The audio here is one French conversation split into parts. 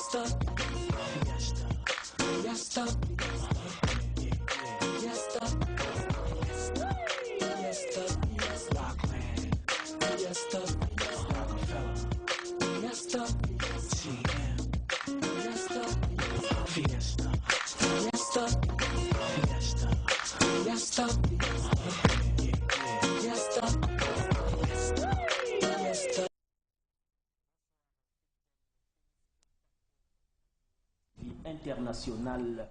fiesta, fiesta, fiesta, fiesta, fiesta, Rockland, fiesta, Rockefeller, fiesta, TM, fiesta, fiesta, fiesta, fiesta, fiesta, fiesta, fiesta. International.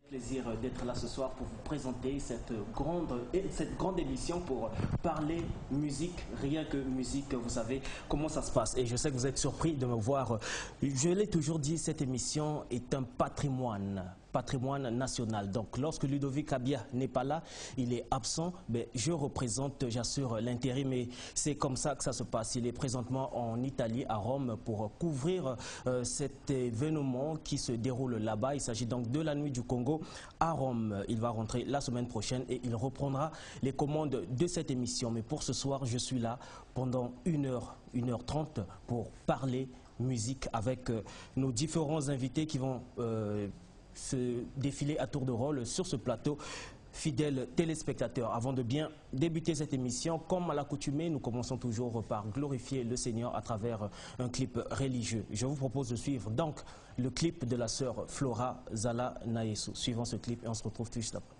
Plaisir d'être là ce soir pour vous présenter cette grande émission pour parler musique, rien que musique. Vous savez comment ça se passe et je sais que vous êtes surpris de me voir. Je l'ai toujours dit, cette émission est un patrimoine national. Donc lorsque Ludovic Kabia n'est pas là, il est absent, mais je représente, j'assure l'intérim et c'est comme ça que ça se passe. Il est présentement en Italie, à Rome, pour couvrir cet événement qui se déroule là-bas. Il s'agit donc de la Nuit du Congo à Rome. Il va rentrer la semaine prochaine et il reprendra les commandes de cette émission. Mais pour ce soir, je suis là pendant 1h30 pour parler musique avec nos différents invités qui vont se défiler à tour de rôle sur ce plateau. Fidèles téléspectateurs, avant de bien débuter cette émission, comme à l'accoutumée, nous commençons toujours par glorifier le Seigneur à travers un clip religieux. Je vous propose de suivre donc le clip de la sœur Flora Zala Nayesu. Suivons ce clip et on se retrouve tout juste après.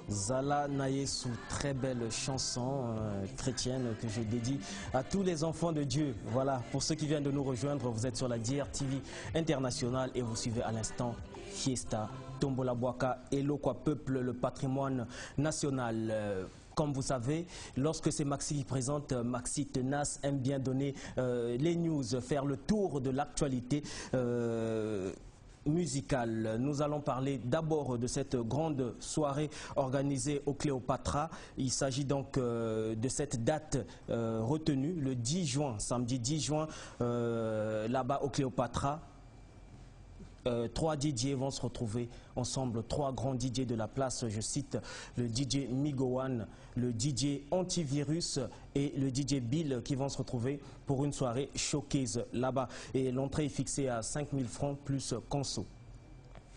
Zala Nayesu, très belle chanson chrétienne que je dédie à tous les enfants de Dieu. Voilà, pour ceux qui viennent de nous rejoindre, vous êtes sur la DRTV Internationale et vous suivez à l'instant Fiesta, Tombola Boaka et Lokwa Peuple, le patrimoine national. Comme vous savez, lorsque c'est Maxi qui présente, Maxi tenace aime bien donner les news, faire le tour de l'actualité musicale. Nous allons parler d'abord de cette grande soirée organisée au Cléopatra. Il s'agit donc de cette date retenue le 10 juin, samedi 10 juin, là-bas au Cléopatra. 3 DJ vont se retrouver ensemble, 3 grands DJ de la place. Je cite le DJ Migowan, le DJ Antivirus et le DJ Bill qui vont se retrouver pour une soirée showcase là-bas. Et l'entrée est fixée à 5 000 francs plus conso.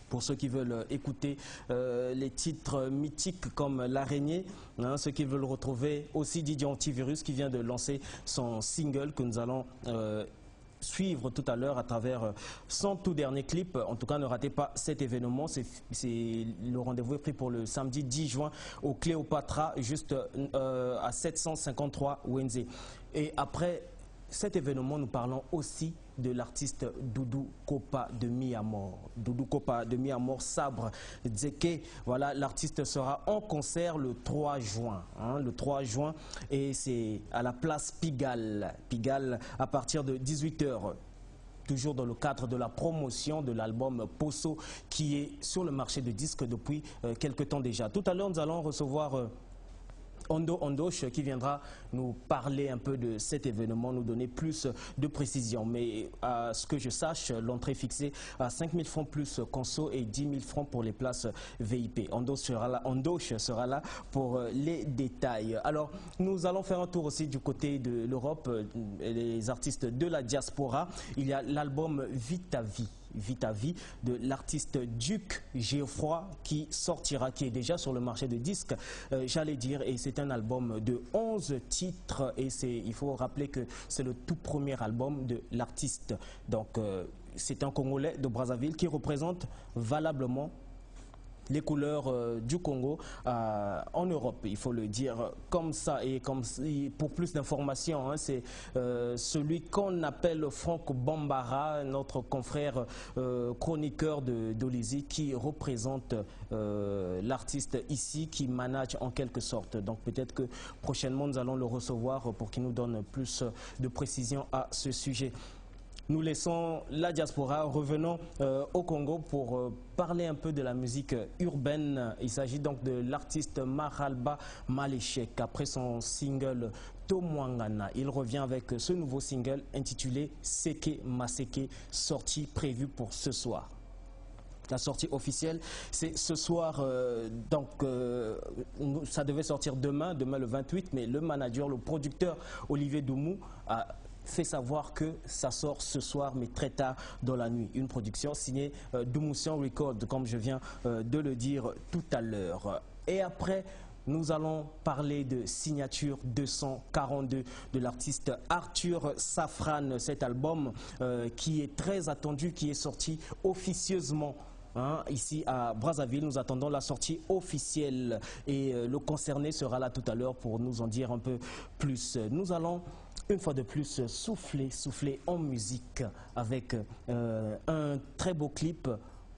Pour ceux qui veulent écouter les titres mythiques comme L'Araignée, hein, ceux qui veulent retrouver aussi DJ Antivirus qui vient de lancer son single que nous allons suivre tout à l'heure à travers son tout dernier clip. En tout cas, ne ratez pas cet événement. Le rendez-vous est pris pour le samedi 10 juin au Cléopatra, juste à 753 Wenze. Et après cet événement, nous parlons aussi de l'artiste Doudou Kopa de Mi-Amor. Doudou Kopa de Mi-Amor, Sabre Dzeke. Voilà, l'artiste sera en concert le 3 juin. Hein, le 3 juin, et c'est à la place Pigalle. Pigalle à partir de 18 h. Toujours dans le cadre de la promotion de l'album Posso qui est sur le marché de disques depuis quelque temps déjà. Tout à l'heure, nous allons recevoir Ondo Ondoche qui viendra nous parler un peu de cet événement, nous donner plus de précision. Mais à ce que je sache, l'entrée fixée à 5 000 francs plus conso et 10 000 francs pour les places VIP. Ondoche sera là pour les détails. Alors, nous allons faire un tour aussi du côté de l'Europe, les artistes de la diaspora. Il y a l'album Vita Vie. Vita Vie de l'artiste Duc Geoffroy qui sortira, qui est déjà sur le marché de disques, j'allais dire, et c'est un album de 11 titres et il faut rappeler que c'est le tout premier album de l'artiste. Donc c'est un Congolais de Brazzaville qui représente valablement les couleurs du Congo en Europe, il faut le dire comme ça. Et pour plus d'informations, hein, c'est celui qu'on appelle Franck Bambara, notre confrère chroniqueur d'Olizy, qui représente l'artiste ici, qui manage en quelque sorte. Donc peut-être que prochainement nous allons le recevoir pour qu'il nous donne plus de précisions à ce sujet. Nous laissons la diaspora, revenons au Congo pour parler un peu de la musique urbaine. Il s'agit donc de l'artiste Maralba Malechek. Après son single Tomwangana, il revient avec ce nouveau single intitulé Seke Maseke, sortie prévue pour ce soir. La sortie officielle, c'est ce soir, ça devait sortir demain le 28, mais le manager, le producteur Olivier Doumou a fait savoir que ça sort ce soir, mais très tard dans la nuit. Une production signée Doumoussian Records, comme je viens de le dire tout à l'heure. Et après, nous allons parler de Signature 242 de l'artiste Arthur Safran. Cet album qui est très attendu, qui est sorti officieusement. Hein, ici à Brazzaville, nous attendons la sortie officielle et le concerné sera là tout à l'heure pour nous en dire un peu plus. Nous allons une fois de plus souffler en musique avec un très beau clip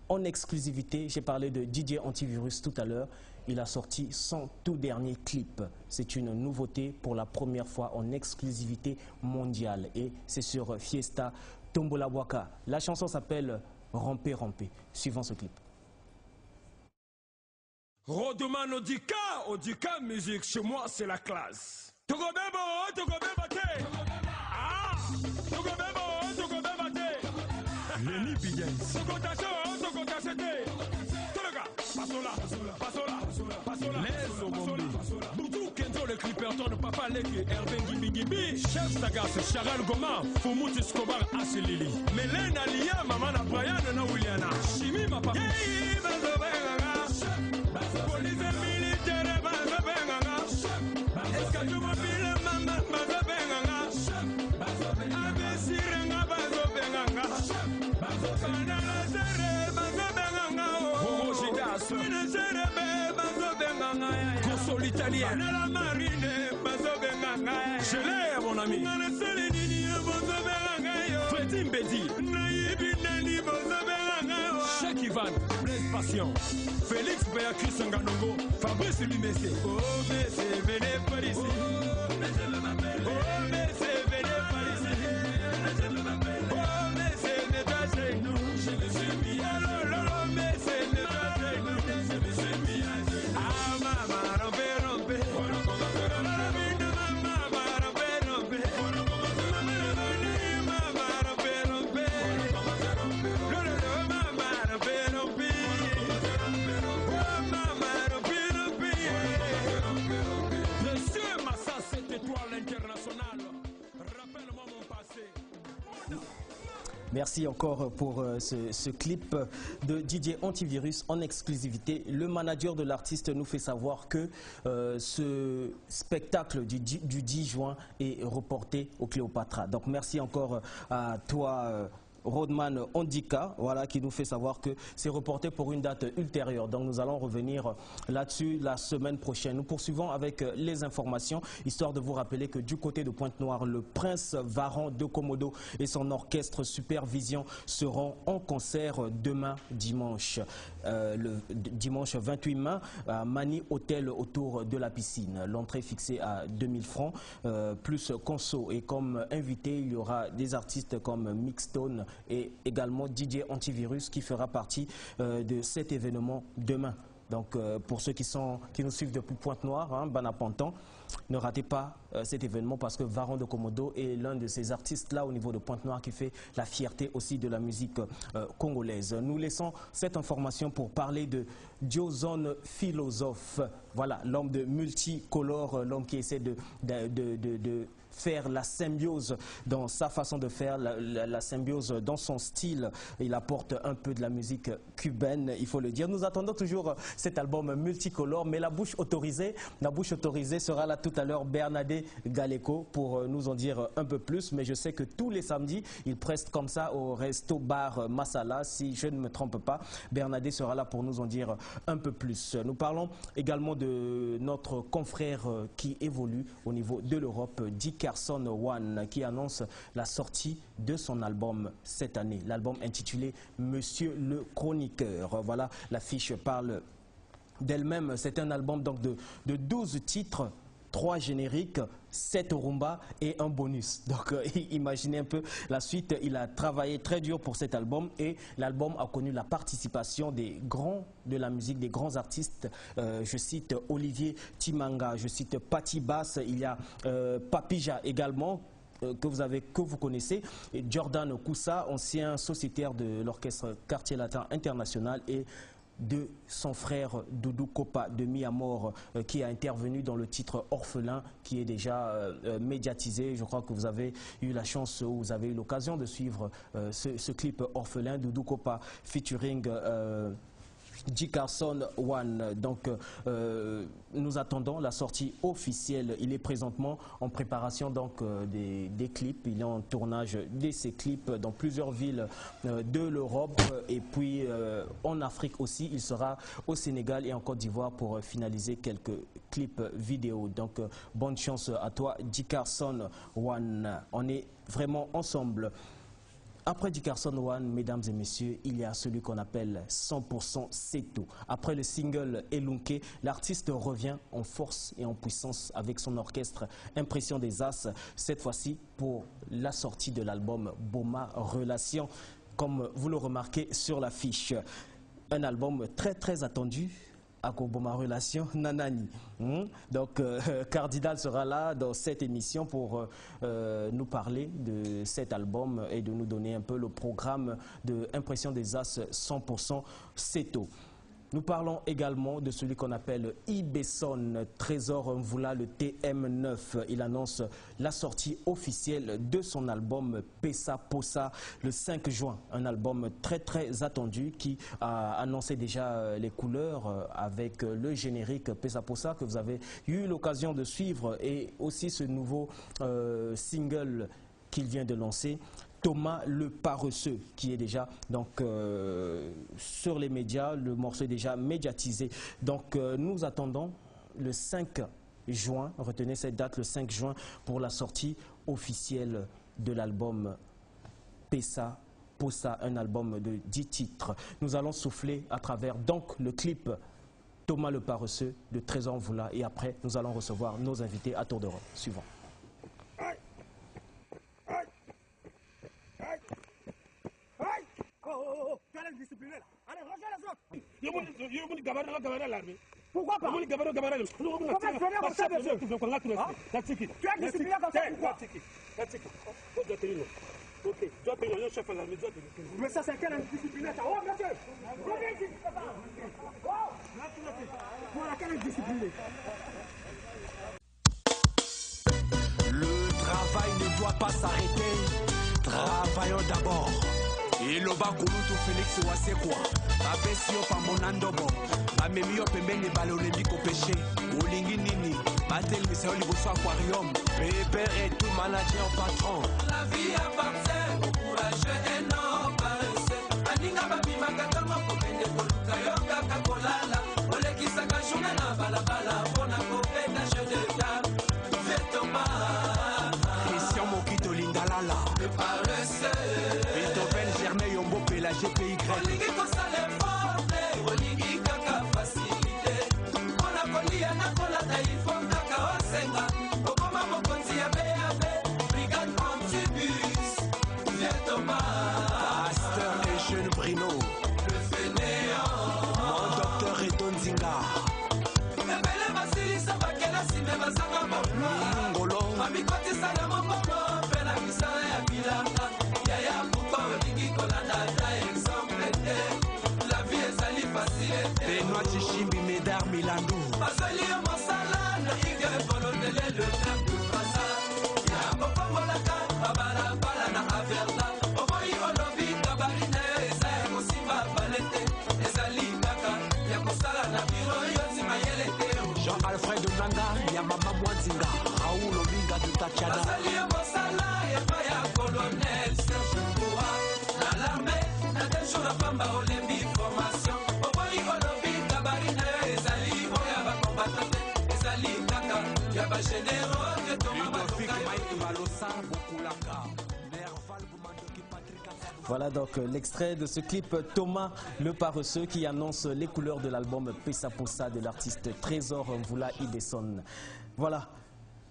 en exclusivité. J'ai parlé de DJ Antivirus tout à l'heure. Il a sorti son tout dernier clip. C'est une nouveauté pour la première fois en exclusivité mondiale et c'est sur Fiesta Tombola Waka. La chanson s'appelle Ramper Ramper. Suivons ce clip. Rodoman Odika musique, chez moi c'est la classe. Lenny Begins. Les Obombi. Boudou Kento le clipperton de Papa Leke, Hervé Gibi, Chef Sagas, Charles Goma, Fumut Escobar Aselili. Mélène Alia, Maman Brian na Williana. Chimi ma papa. Police militaire Bazabenganga. Escadrille Maman Bazabenganga. Abesirenga Bazabenganga. Kanala Sere Bazabenganga. Homo Jidas. Console italienne. La marine Bazabenganga. Je l'ai mon ami. Freddy Mbedi. Cheikh Ivan. Blaise Passion. Félix Béatrice Nganongo. Fabrice Lumessé. Oh mais c'est venez par ici. Oh mais c'est venez par ici. Oh mais c'est n'est chez nous. Je me suis mis à l'eau. Mais c'est n'est pas chez nous. Je me suis mis à genoux. Ah maman rompe. Monsieur Massa Merci encore pour ce clip de Didier Antivirus en exclusivité. Le manager de l'artiste nous fait savoir que ce spectacle du 10 juin est reporté au Cléopatra. Donc merci encore à toi, Rodman Ondika, voilà, qui nous fait savoir que c'est reporté pour une date ultérieure. Donc nous allons revenir là-dessus la semaine prochaine. Nous poursuivons avec les informations, histoire de vous rappeler que du côté de Pointe-Noire, le Prince Varan de Komodo et son orchestre Supervision seront en concert demain dimanche. Le dimanche 28 mai à Mani Hôtel autour de la piscine. L'entrée fixée à 2000 francs, plus conso. Et comme invité, il y aura des artistes comme Mixstone et également DJ Antivirus qui fera partie de cet événement demain. Donc pour ceux qui nous suivent depuis Pointe-Noire, hein, Banapantan, ne ratez pas cet événement parce que Varan de Komodo est l'un de ces artistes-là au niveau de Pointe-Noire qui fait la fierté aussi de la musique congolaise. Nous laissons cette information pour parler de Diozone Philosophe. Voilà, l'homme de multicolore, l'homme qui essaie de faire la symbiose dans sa façon de faire, la symbiose dans son style. Il apporte un peu de la musique cubaine, il faut le dire. Nous attendons toujours cet album multicolore, mais la bouche autorisée sera là tout à l'heure, Bernadette Galeco, pour nous en dire un peu plus. Mais je sais que tous les samedis, il preste comme ça au resto bar Masala, si je ne me trompe pas. Bernadette sera là pour nous en dire un peu plus. Nous parlons également de notre confrère qui évolue au niveau de l'Europe, Dickerson One, qui annonce la sortie de son album cette année. L'album intitulé Monsieur le Chroniqueur. Voilà, l'affiche parle d'elle-même. C'est un album donc de 12 titres, 3 génériques, 7 rumba et un bonus. Donc imaginez un peu la suite. Il a travaillé très dur pour cet album et l'album a connu la participation des grands de la musique, des grands artistes. Je cite Olivier Timanga, je cite Patti Bass, il y a Papija également, que vous connaissez, et Jordan Koussa, ancien sociétaire de l'orchestre Quartier Latin International, et de son frère Doudou Kopa de Miamor qui a intervenu dans le titre Orphelin qui est déjà médiatisé. Je crois que vous avez eu la chance ou vous avez eu l'occasion de suivre ce clip Orphelin, Doudou Kopa featuring Dickerson One. Donc nous attendons la sortie officielle. Il est présentement en préparation donc des clips. Il est en tournage de ces clips dans plusieurs villes de l'Europe et puis en Afrique aussi. Il sera au Sénégal et en Côte d'Ivoire pour finaliser quelques clips vidéo. Donc bonne chance à toi Dickerson One. On est vraiment ensemble. Après Dickerson One, mesdames et messieurs, il y a celui qu'on appelle 100% Seto. Après le single Elunke, l'artiste revient en force et en puissance avec son orchestre Impression des As, cette fois-ci pour la sortie de l'album Boma Relation, comme vous le remarquez sur l'affiche. Un album très très attendu. À Boma Relation, Nanani. Donc, Cardinal sera là dans cette émission pour nous parler de cet album et de nous donner un peu le programme de Impression des As 100% Seto. Nous parlons également de celui qu'on appelle Ibeson Trésor Mvula, le TM9. Il annonce la sortie officielle de son album Pesa Posa le 5 juin. Un album très très attendu qui a annoncé déjà les couleurs avec le générique Pesa Posa que vous avez eu l'occasion de suivre et aussi ce nouveau single qu'il vient de lancer. Thomas le Paresseux, qui est déjà donc sur les médias, le morceau est déjà médiatisé. Donc nous attendons le 5 juin, retenez cette date, le 5 juin, pour la sortie officielle de l'album Pesa Posa, un album de 10 titres. Nous allons souffler à travers donc le clip Thomas le Paresseux de Trésor Mvula et après nous allons recevoir nos invités à tour de rôle. Suivant. Pourquoi pas? Tu as discipliné comme ça? Ok, toi tu es le chef à la maison. Mais ça c'est quel indiscipliné ça? Oh monsieur! Voilà quel indiscipliné. Le travail ne doit pas s'arrêter. Travaillons d'abord. iloba kulutu Félix Wasekwa bapesi yo pambona ndobo bamemi yo pembeni bale olembi kopeshe olingi nini batelemisa yo liboso aquarium pépère et tout manager patron. La vie appartient au courageux et non paresseux. Aninga babimaka ntango kokende koluka yo kaka kolala olekisaka journée na balabala mpona kobeta jeu de table vetoma Christian Mokito Lindalala le paresseux Beethoven Germain Yombo Pélagé PY olingi kosala efforte olingi kaka facilité mpona kolia na kolata ifo kaka osenga okoma mokonzi ya beabe brigade antibus vietoma Pasteur et jeune Brino le fainéant mon docteur Eton Zinga ebele basilisa bakelasi me bazanga bolwa Ngolo mamikotisa na mokolo mpe na misala ya bilanga yaya pupa olingi kolanda ata exemple te la vie ezali fasile te Benoît Chichimbi Médard Milandou bazali yo mosala na ige bolondele le même du fasa ya kokombolaka babalabala na averda omoi olobi kabari na yo eza ya kosimba balete ezali kaka ya kosala na biro yo nzima yele te Jean-Alfred Nanga Yamama Mwanzinga Raoul Obinga Dutachana bazali yo mosala epai ya colonel Serge Koura na l'armée na deux jours apamba olembi formation omoi olobi kabari na yo ezali oyo ya bakombata te ezali kaka ya bagénéraux te toma Ludovic batoka Mike Balosa Bokulaka Nerval Boumandoki Patrick Kassabou. Voilà donc l'extrait de ce clip Thomas le Paresseux qui annonce les couleurs de l'album Pesa Posa de l'artiste Trésor Mvula Ibeson. Voilà.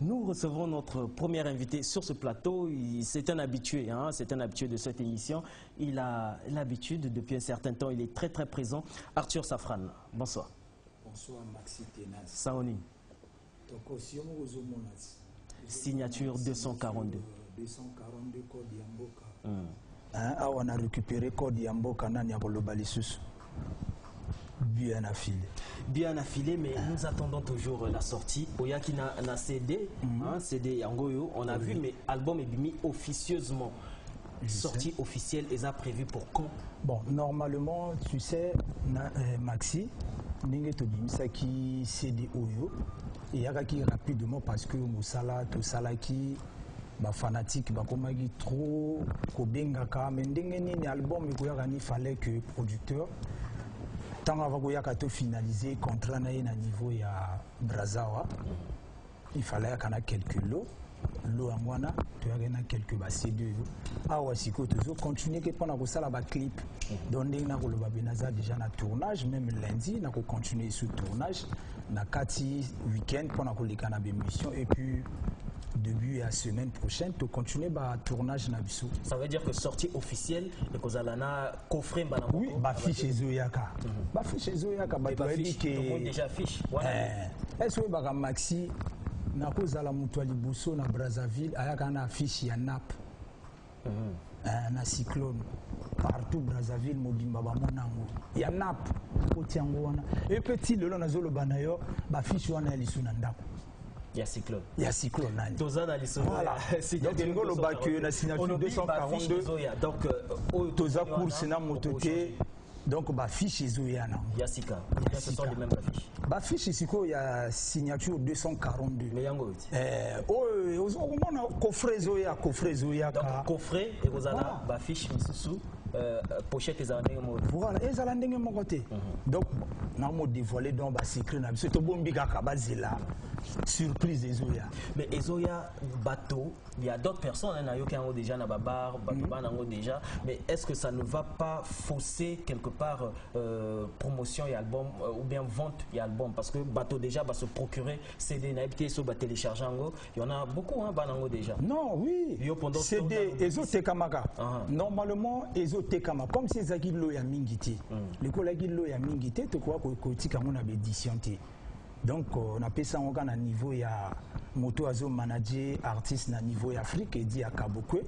Nous recevons notre premier invité sur ce plateau. C'est un habitué, hein, c'est un habitué de cette émission. Il a l'habitude depuis un certain temps, il est très très présent. Arthur Safran, bonsoir. Bonsoir Maxi Tenas. Saoni, signature 242. 242 code Yamboka. On a récupéré code Yamboka nani ya koloba lisusu. Bien affilé. Bien affilé, mais nous attendons toujours la sortie. Oyaki na CD, hein, CD Yangoyo, on a vu, mais album est mis officieusement. Sortie officielle, et ça prévu pour quand? Bon, normalement, tu sais, Maxi, ninge to bimisaki CD Oyo, et yakaki rapidement parce que Moussala, tout Salaki, ba fanatique, ba komagi trop, kobengaka, mais ndenge nini album, il fallait que producteur, tant avant que finaliser contrat na niveau ya Brazawa, il fallait qu'on a quelques lots. L'eau à moi, tu as quelques CD. Ah ouais, si tu continuer que pendant que ça la clip, donc on a déjà un tournage, même lundi, on a continué ce tournage, on a 4 week-end pendant que les cannabis mission et puis début de la semaine prochaine, tu continues le tournage Nabiso. Ça veut dire que sortie officielle, et que vous allez coffrer oui, bah fiche Zoyaka. Bah fiche Zoyaka, bah tu as dit que. Tout le monde déjà fiche. Est-ce que bah Maxi, na kozala mutu alibuso na Brazzaville, ayaka na affiche ya NAP. Na cyclone. Partout Brazzaville, mobimba ba monango. Ya NAP, koti yango wana. Et petit lelo nazolo banayo, ba fiche wana lisu na ndako. Il y a cyclone. Il y a cyclone nani. Toza na lisu. Voilà. Donc ngolo ba que na signature 242. Donc toza course na mototé. Donc bah fiche Zoya na. Yassika. Ce sont les mêmes affiches. Bah fiche ici il y a signature 242. Mais yango. Coffret Zoya, coffret Zoya. Donc coffret et vous allez bah fiche misusu. Pochette et années voilà et ça l'ending mon côté donc n'a pas dévoilé donc bah secret na c'est bon biga kabazela surprise Ezoya mais Ezoya bateau il y a d'autres personnes qui ont déjà na babar bateau déjà mais est-ce que ça ne va pas fausser quelque part promotion et album ou bien vente et album parce que bateau déjà va se procurer CD naïveté sur télécharger il y en a beaucoup hein banango déjà non oui CD Ezo Tekamaka normalement Ezo Tekama comme si Zaki lo ya mingiti le collègue lo ya mingiti to quoi ko tika mon édition donc on appelle ça on a niveau ya moto azo manager artiste na niveau Afrique et dit à Kabokwe.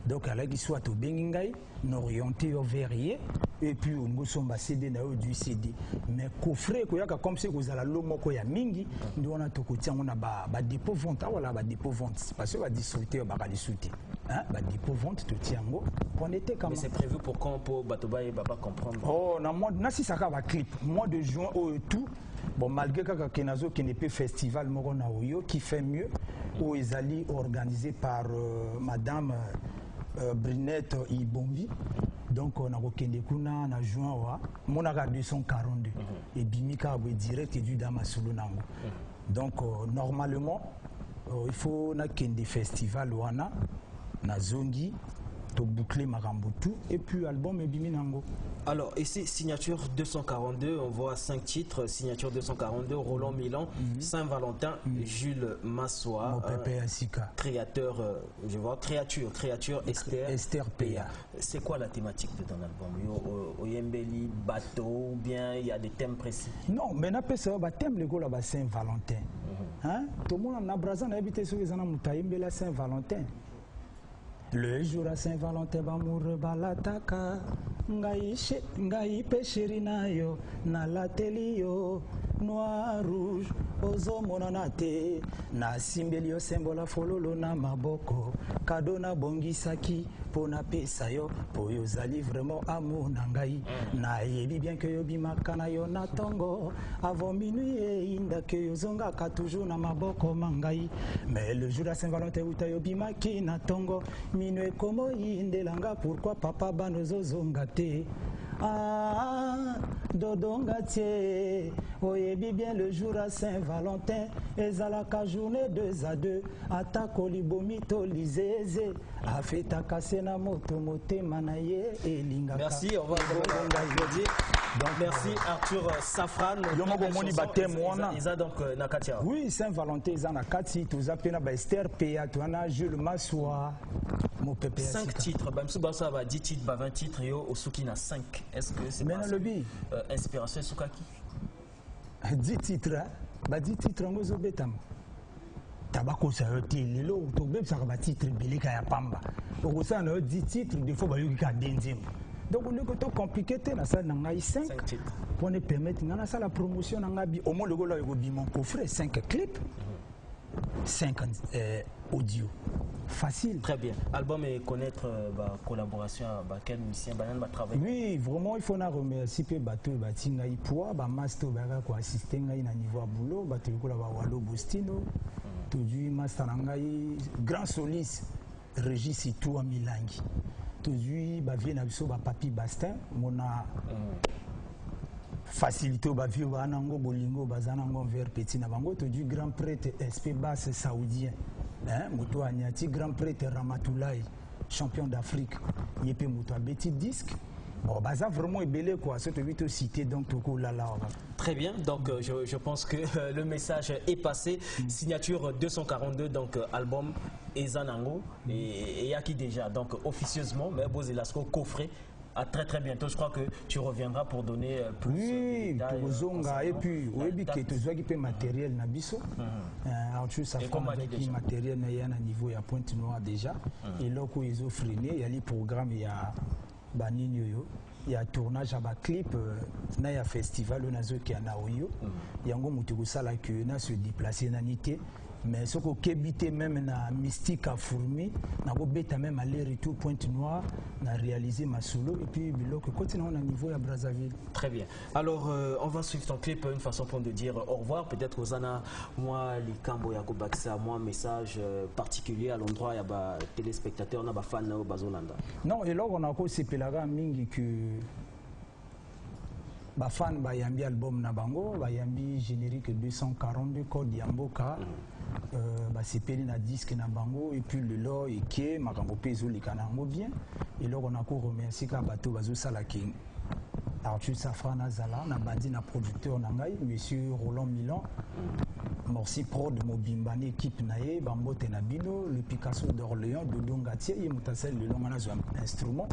Donc à la qui soit au Bengingai, n'orienté au verrier et puis on go somba CD na du CD. Mais coffret ko yaka comme si vous ala lomo ko ya mingi, ndio na to ko tia on a ba dépôt vente wala ba dépôt vente parce que ba distributeur ba lisuti. Hein, ba dépôt vente to tiango. On était comme. Mais c'est prévu pour quand pour Batoba et Baba comprendre. Oh na moi na si ça va clip mois de juin au tout. Bon, malgré que Kenazo qui n'est pas festival Morona Oyo qui fait mieux, où ils allaient organisé par Madame Brinette Ibombi. Donc on a reconnu qu'on a juin mon a 242 et Bimika est direct et du Damasulu Nango. Donc normalement il faut qu'il y ait des festivals wana na zongi to boucler Marambutu et puis album et Biminango. Alors ici signature 242, on voit 5 titres, signature 242, Roland Milan, Saint-Valentin, Jules Massoa, créateur, je vois créature Esther Peya. C'est quoi la thématique de ton album? Oyembeli, bateau ou bien il y a des thèmes précis? Non, mais n'a pas ça, le thème le gola Saint-Valentin. Hein? Tout le monde a brazan habité sur les anamutaïmbela Saint-Valentin. Le jour à Saint-Valentin, bamour balataka, ngai pêcheri na yo, na lateli yo, noir rouge, ozo monanate, na simbeli yo sembola fololo na maboko, kado na bongisaki, pona pesa yo, po yo zali vraiment amour na ngai, na yebi bien que yo bimaka na yo na tongo, avant minuit et inda que yo zongaka toujours na maboko mangai, mais le jour à Saint-Valentin uta yo bimaki na tongo, minue komo indelanga pourquoi papa banozo zongate. Ah, dodonga tie, oyebi bien le jour à Saint-Valentin, ezalaka journée 2 à 2, atako libomi to lizeze, afeta kasena moto mote manaye et lingaka. Merci, on va donc merci Arthur Safran. Isa donc Nakatia. Oui, Saint-Valentin Isa Nakati, tu zapena ba Esther Peya, tu ana Jules Massoa, mon pépé. 5 titres, Bamsou Bassa va 10 titres, 20 titres, yo Osuki na 5. Est-ce que c'est pas inspiration Sukaki? 10 titres, bah 10 titres en gozo betam. Tabako ça yoté lelo to bem ça ba titre belika ya pamba. Au ça na 10 titres des fois ba yoki ka denzim. Donc le côté compliqué na ça na ngai 5 titres. Pour ne permettre na ça la promotion na ngabi au moins le golo yo bi mon coffret 5 clips. 5 audio. Facile. Très bien. Album et connaître collaboration avec quel musicien va travailler. Oui, vraiment il faut remercier bateau batinga ipoa ba master ba ko assister ngai na niveau boulot bateau ko la ba walo Bostino. Toujours master ngai grand soliste Régis Itou à Milangi. Toujours ba vie na biso ba Papi Bastin mona facilité ba vie ba nango bolingo bazana ngo vers petit na bango toujours grand prêtre SP basse saoudien. Hein, Moutou Agnati, grand prêtre Ramatoulaye, champion d'Afrique. Il peut Moutou Betty disque. Bon, bah ça vraiment est belé quoi. C'est vite cité donc tout là. Très bien. Donc je pense que le message est passé. Signature 242 donc album Ezanango et Yaki déjà donc officieusement mais Bozelasco coffret. À très bientôt, je crois que tu reviendras pour donner plus de détails. Oui, et puis, oui, que tu as des matériel na biso. Arthur Safran avec matériel na niveau ya Pointe-Noire déjà. Et là où ils ont freiné, il y a les programmes, il y a Baninyo, il y a tournage à ba clip, il y a festival nazo qui a na Oyo. Il y a un mutugo sala que na se déplacer na nité. Mais ce qu'on kébité même na mystique à fourmi, na go beta même aller-retour Pointe-Noire, na réalisé ma solo et puis bilo que continue à niveau à Brazzaville. Très bien. Alors on va suivre ton clip, une façon pour de dire au revoir. Peut-être aux Anna, moi les Cambo Yako Baksa, moi un message particulier à l'endroit ya ba téléspectateurs na ba fan na bazolanda. Non, et là on a encore ces pelaga mingi que ba fan ba yambi album na bango, ba yambi générique 242 code yamboka. Basepeli na disque na bango et puis le lo eke makambo pe ezoleka nango bien et là on a encore remercié ka bato bazosala king Arthur Safran Azala na bandi na producteur na ngai monsieur Roland Milan Morsi Prod Mobimbani équipe na ye bambote na bino le Picasso d'Orléans Dodo Ngatier ye mutasel le long na zo instrument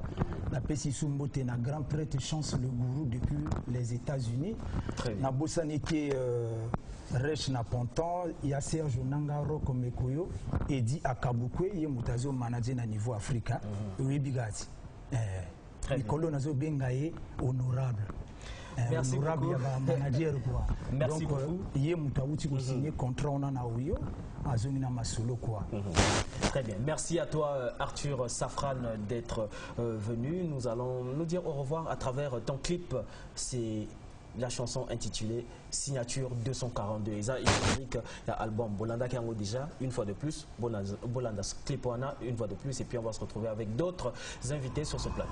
na pesi sumbote na grand prêtre Chance le Gourou depuis les États-Unis na bosaneke Rech na Ponton, il y a Serge Nanga Roko Mekoyo, Edi Akabukwe, il y a Moutazo manager na niveau africain, oui bigati. Nicolo Nazo Bengaye honorable. Merci honorable beaucoup. Manager quoi. Merci donc beaucoup. Il y a Moutaouti qui signé contrat on a Ouyo, Azonina Masolo quoi. Très bien. Merci à toi Arthur Safran d'être venu. Nous allons nous dire au revoir à travers ton clip. C'est la chanson intitulée Signature 242. Il y a album Bolanda Kango déjà, une fois de plus. Bolanda Clipona, une fois de plus. Et puis on va se retrouver avec d'autres invités sur ce plateau.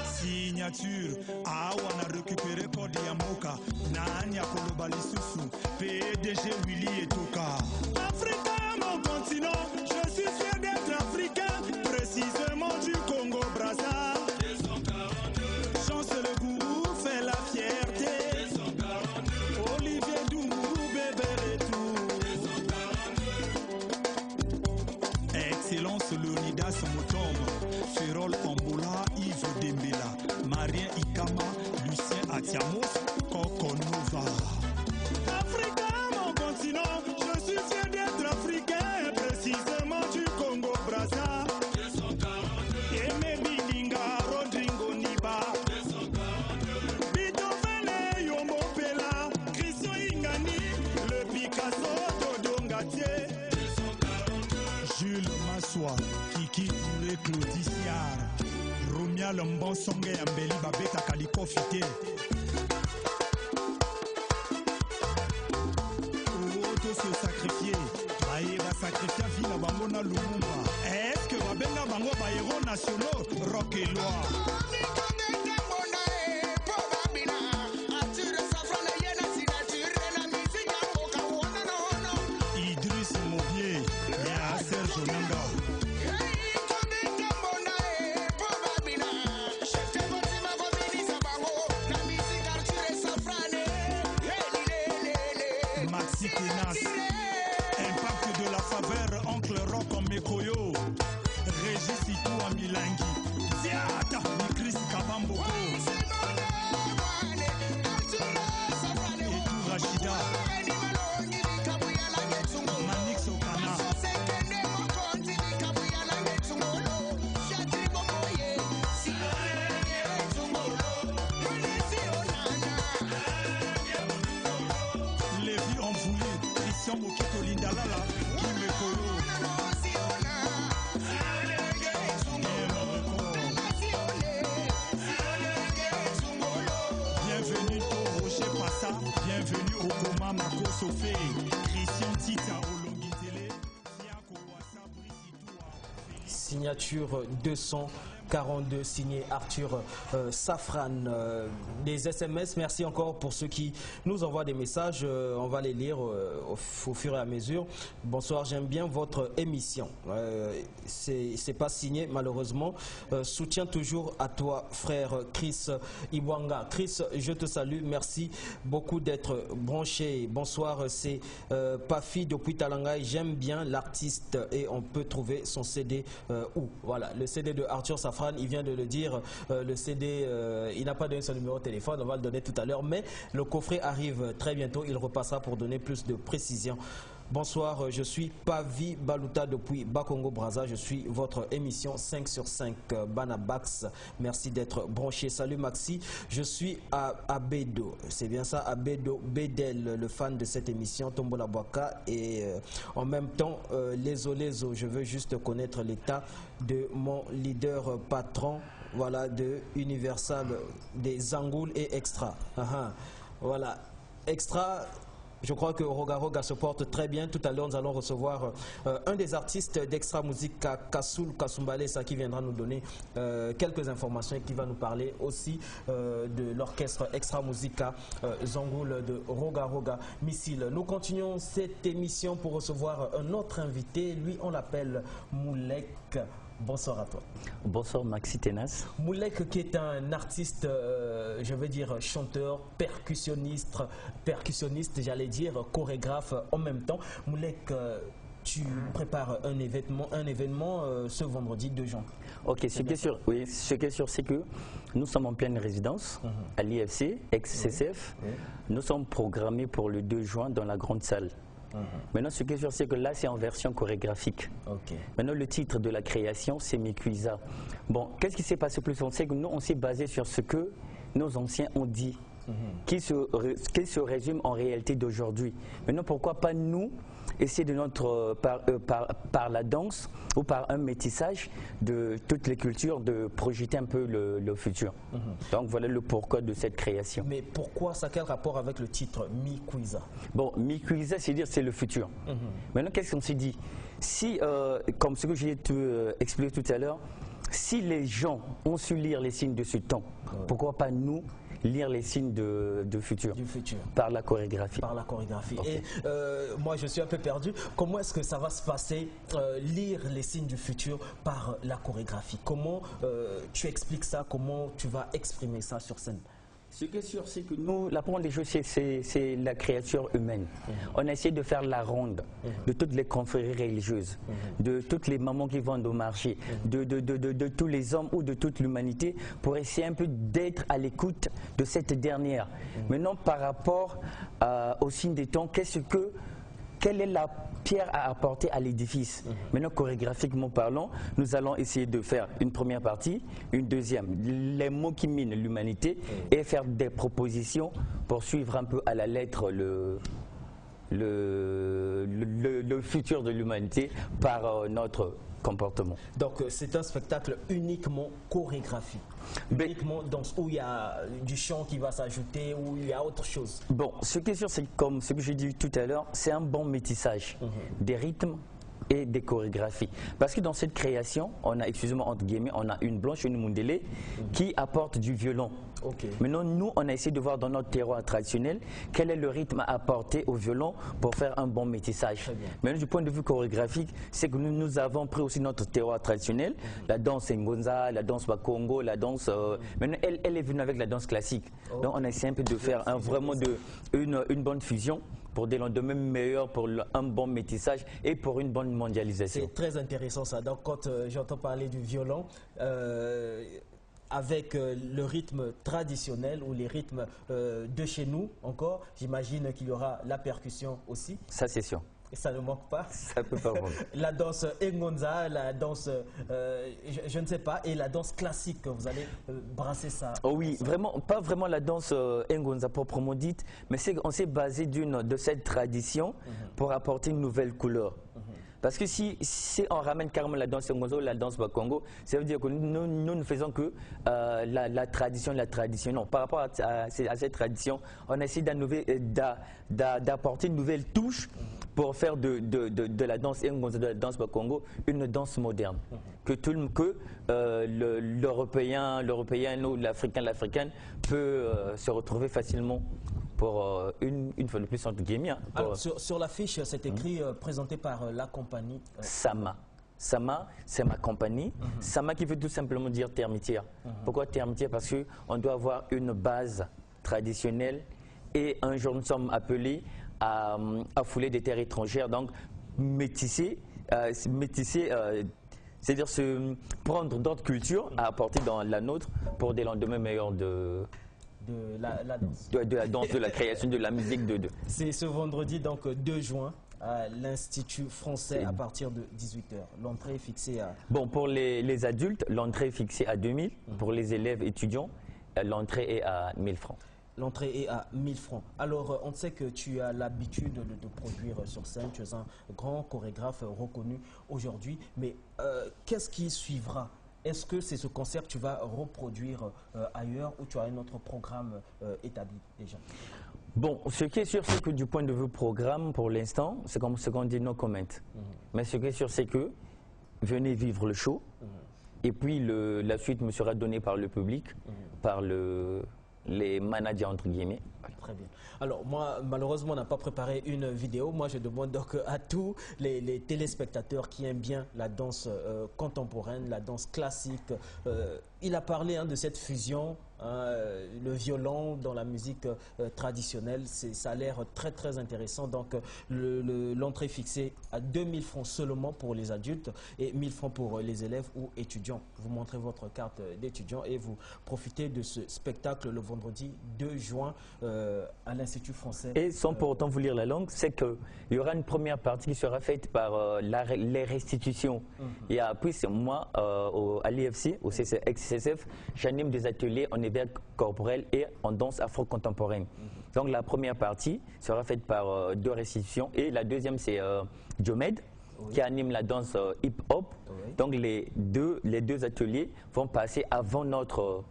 Signature, awana récupéré code Yamoka, Nanya Kolobali Soussou, PDG Willy Etoka. Africa, mon continent, je suis fier d'être africain, précisément du Congo-Brazza. Chance le gourou fait la fierté. Olivier Doumourou, bébé et tout. Excellence Leonidas Motombe, Ferrol Ambola, Yves Dembela, Marien Ikama, Lucien Atiamos, Coco Nova. Africa, mon continent, je suis fier d'être africain, précisément du Congo-Brazza. Aimé Bilinga, Rodrigo Niba, Beethoven, Yombo Pela, Christian Ingani, le Picasso, Dodongatier, Jules Massoua, Kiki Touré, Claudiciar, Romia Lombon Songe Ambeli Babeta Kaliko Fité. Auto se sacrifier, Baye va sacrifier Villa Bangona Lumumba. Est-ce que Babenga Bango ba héros nationaux, rock et loi? Idriss Mobier, et Serge Nanga. Maxi Tenas, impact de la faveur, oncle Rock en Mekoyo, Régis Itou à Milangi, Ziata, Mikris Kabamboko, Etou Rachida, Manix Okana, Lévi Envoulé, Christian Mokito Lindalala, Kimekoyo. Bienvenue au Rocher Passa, bienvenue au Koma Mako Sofé, Christian Tita au Longitélé, Siako Wassa Brisitua. Signature 242 signé Arthur Safran. Des SMS, merci encore pour ceux qui nous envoient des messages. On va les lire au fur et à mesure. Bonsoir, j'aime bien votre émission. C'est pas signé malheureusement. Soutien toujours à toi frère Chris Iwanga. Chris, je te salue. Merci beaucoup d'être branché. Bonsoir, c'est Pafi depuis Talangaï. J'aime bien l'artiste et on peut trouver son CD où? Voilà, le CD de Arthur Safran. Il vient de le dire, le CD, il n'a pas donné son numéro de téléphone, on va le donner tout à l'heure, mais le coffret arrive très bientôt, il repassera pour donner plus de précision. Bonsoir, je suis Pavi Baluta depuis Bakongo Brazza, je suis votre émission 5 sur 5 Banabax, merci d'être branché. Salut Maxi, je suis à Abedo, c'est bien ça, Abedo Bedel, le fan de cette émission Tombola Boaka, et en même temps, Lezo, je veux juste connaître l'état de mon leader patron, voilà, de Universal, des Zangoul et Extra. Voilà, Extra. Je crois que Roga Roga se porte très bien. Tout à l'heure, nous allons recevoir un des artistes d'Extra Musique, Kassoul Kassumbale, qui viendra nous donner quelques informations et qui va nous parler aussi de l'orchestre Extra Musica Zangoul de Roga Roga Missile. Nous continuons cette émission pour recevoir un autre invité. Lui, on l'appelle Moulek. Bonsoir à toi. Bonsoir Maxi Tenas. Moulek qui est un artiste, je veux dire chanteur, percussionniste, j'allais dire chorégraphe en même temps. Moulek, tu prépares un événement ce vendredi 2 juin. Ok, ce qui est sûr, c'est que nous sommes en pleine résidence à l'IFC, ex-CCF. Nous sommes programmés pour le 2 juin dans la grande salle. Maintenant, ce qui est sûr, c'est que là, c'est en version chorégraphique. Maintenant, le titre de la création, c'est Mikuiza. Bon, qu'est-ce qui s'est passé plus? On sait que nous, on s'est basé sur ce que nos anciens ont dit, qui se résume en réalité d'aujourd'hui. Maintenant, pourquoi pas nous essayer de par la danse ou par un métissage de toutes les cultures de projeter un peu le futur. Donc voilà le pourquoi de cette création. Mais pourquoi ça? Quel rapport avec le titre Mikuiza? Bon, Mikuiza, c'est dire c'est le futur. Maintenant, qu'est-ce qu'on s'est dit? Si, comme ce que j'ai expliqué tout à l'heure, si les gens ont su lire les signes de ce temps, pourquoi pas nous lire les signes du futur par la chorégraphie. Par la chorégraphie. Okay. Et moi, je suis un peu perdu. Comment est-ce que ça va se passer, lire les signes du futur par la chorégraphie? Comment tu expliques ça? Comment tu vas exprimer ça sur scène? Ce qui est sûr, c'est que nous, la première des choses, c'est la créature humaine. On a essayé de faire la ronde de toutes les confréries religieuses, de toutes les mamans qui vendent au marché, de tous les hommes ou de toute l'humanité, pour essayer un peu d'être à l'écoute de cette dernière. Maintenant, par rapport au signe des temps, quelle est la pierre à apporter à l'édifice? Maintenant, chorégraphiquement parlant, nous allons essayer de faire une première partie, une deuxième, les mots qui minent l'humanité, et faire des propositions pour suivre un peu à la lettre le futur de l'humanité par notre comportement. Donc c'est un spectacle uniquement chorégraphie, uniquement danse, où il y a du chant qui va s'ajouter, où il y a autre chose. Bon, ce qui est sûr, c'est comme ce que j'ai dit tout à l'heure, c'est un bon métissage des rythmes et des chorégraphies. Parce que dans cette création, on a, excusez-moi, entre guillemets, on a une Blanche et une Mundele qui apporte du violon. Maintenant, nous, on a essayé de voir dans notre terroir traditionnel quel est le rythme à apporter au violon pour faire un bon métissage. Maintenant, du point de vue chorégraphique, c'est que nous avons pris aussi notre terroir traditionnel, la danse Ngonza, la danse Bakongo, la danse... maintenant, elle est venue avec la danse classique. Donc, on a essayé un peu de faire vraiment une bonne fusion pour des lendemains meilleurs, pour un bon métissage et pour une bonne mondialisation. C'est très intéressant ça. Donc quand j'entends parler du violon, avec le rythme traditionnel ou les rythmes de chez nous encore, j'imagine qu'il y aura la percussion aussi. Ça c'est sûr. Et ça ne manque pas. Ça peut pas manquer. La danse Ngonza, la danse, je ne sais pas, et la danse classique, vous allez brasser ça. Oh oui, vraiment, pas vraiment la danse Ngonza proprement dite, mais on s'est basé de cette tradition pour apporter une nouvelle couleur. Parce que si on ramène carrément la danse Ngonza ou la danse Bakongo, ça veut dire que nous ne faisons que la tradition. Non, par rapport à cette tradition, on essaie d'apporter une nouvelle touche pour faire de la danse Ngonza, de la danse Bakongo, une danse moderne. Que l'Européen ou l'Africaine peut se retrouver facilement pour une fois de plus entre guillemets. Alors, sur l'affiche, c'est écrit présenté par la compagnie Sama. Sama, c'est ma compagnie. Sama qui veut tout simplement dire termitière. Pourquoi termitière? Parce qu'on doit avoir une base traditionnelle et un jour nous sommes appelés à fouler des terres étrangères, donc métisser, c'est-à-dire prendre d'autres cultures à apporter dans la nôtre pour des lendemains meilleurs de la danse, de la création, de la musique. C'est ce vendredi, donc 2 juin, à l'Institut français à partir de 18h. L'entrée est fixée à... Bon, pour les adultes, l'entrée est fixée à 2000. Pour les élèves étudiants, l'entrée est à 1000 francs. L'entrée est à 1000 francs. Alors, on sait que tu as l'habitude de produire sur scène. Tu es un grand chorégraphe reconnu aujourd'hui. Mais qu'est-ce qui suivra? Est-ce que c'est ce concept que tu vas reproduire ailleurs ou tu as un autre programme établi déjà? Bon, ce qui est sûr, c'est que du point de vue programme, pour l'instant, c'est comme ce qu'on dit, no comment. Mais ce qui est sûr, c'est que venez vivre le show. Et puis, la suite me sera donnée par le public, par les managers entre guillemets. Très bien. Alors moi, malheureusement, on n'a pas préparé une vidéo. Moi, je demande donc à tous les téléspectateurs qui aiment bien la danse contemporaine, la danse classique, il a parlé de cette fusion, le violon dans la musique traditionnelle. Ça a l'air très très intéressant. Donc l'entrée fixée à 2000 francs seulement pour les adultes et 1000 francs pour les élèves ou étudiants. Vous montrez votre carte d'étudiant et vous profitez de ce spectacle le vendredi 2 juin à l'Institut français. Et sans pour autant vous lire la langue, c'est qu'il y aura une première partie qui sera faite par les restitutions. Et puis moi, à l'IFC, au XCSF, j'anime des ateliers en éveil corporel et en danse afro-contemporaine. Donc la première partie sera faite par 2 restitutions et la deuxième c'est Diomed qui anime la danse hip-hop. Donc les deux ateliers vont passer avant notre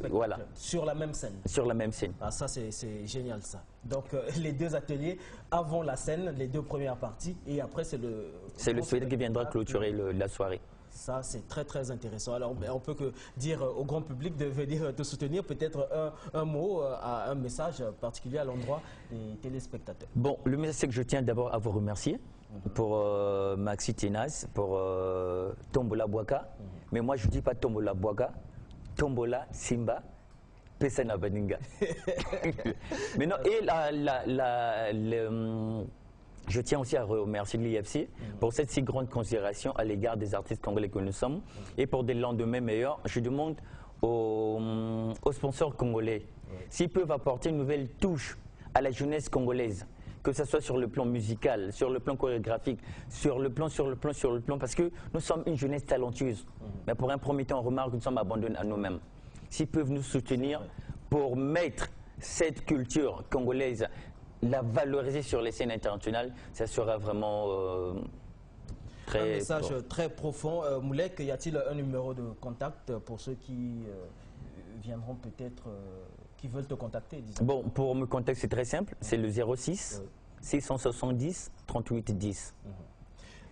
voilà. Sur la même scène. Sur la même scène. Ah, ça c'est génial ça. Donc les 2 ateliers avant la scène, les 2 premières parties et après c'est le spectacle qui viendra clôturer la soirée. Ça, c'est très très intéressant. Alors, on peut que dire au grand public de venir te soutenir, peut-être un mot, un message particulier à l'endroit des téléspectateurs. Bon, le message, c'est que je tiens d'abord à vous remercier pour Maxi Ténas, pour Tombola Bouaka. Mais moi, je ne dis pas Tombola Bouaka, Tombola Simba, Pesana Baninga. Mais non, et je tiens aussi à remercier l'IFC pour cette si grande considération à l'égard des artistes congolais que nous sommes. Et pour des lendemains meilleurs, je demande aux sponsors congolais s'ils peuvent apporter une nouvelle touche à la jeunesse congolaise, que ce soit sur le plan musical, sur le plan chorégraphique, sur le plan, parce que nous sommes une jeunesse talentueuse. Mais pour un premier temps, on remarque que nous sommes abandonnés à nous-mêmes. S'ils peuvent nous soutenir pour mettre cette culture congolaise, la valoriser sur les scènes internationales, ça sera vraiment très... Un message très profond. Moulek, y a-t-il un numéro de contact pour ceux qui viendront peut-être, qui veulent te contacter, disons? Bon, pour me contacter, c'est très simple. C'est le 06 670 38 10.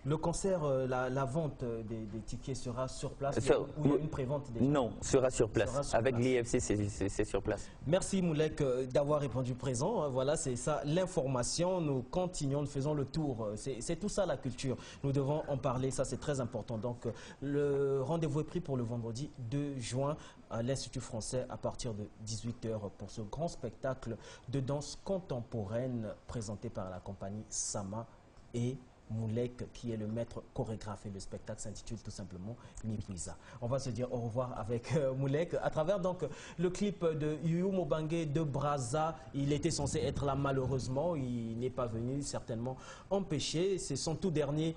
Le concert, la vente des tickets sera sur place ou il y a une prévente déjà? Non, sera sur place. Avec l'IFC, c'est sur place. Merci Moulek d'avoir répondu présent. Voilà, c'est ça l'information. Nous continuons, nous faisons le tour. C'est tout ça la culture. Nous devons en parler, ça c'est très important. Donc le rendez-vous est pris pour le vendredi 2 juin à l'Institut français à partir de 18 h pour ce grand spectacle de danse contemporaine présenté par la compagnie Sama et Moulek qui est le maître chorégraphe et le spectacle s'intitule tout simplement Nipuiza. On va se dire au revoir avec Moulek à travers donc le clip de Yuyu Mobangue de Brazza. Il était censé être là malheureusement, il n'est pas venu, certainement empêché. C'est son tout dernier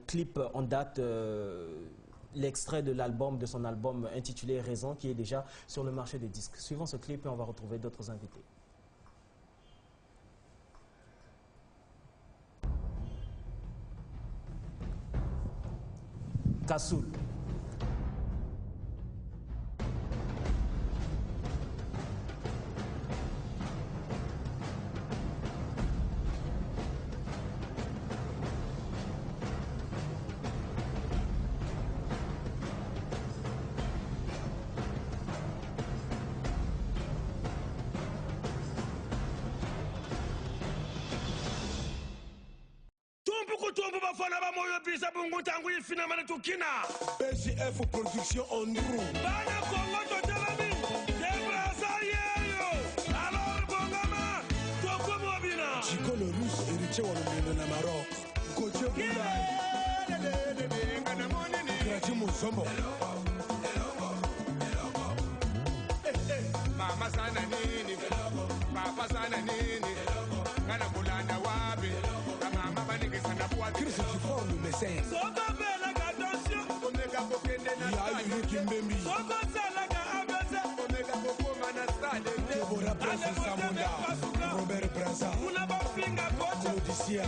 clip en date. L'extrait de son album intitulé Raison qui est déjà sur le marché des disques. Suivant ce clip, on va retrouver d'autres invités. Kassoul. PJF Production en roue. Chico le russe, héritier Walomino Namaro. Kodio Boulay. Grati Moussomo. Mama sana nini, papa sana nini, ngana mulana wabi, mama banigi sana puati. Chris qui forme le message. Robert Brasa, Claudicia,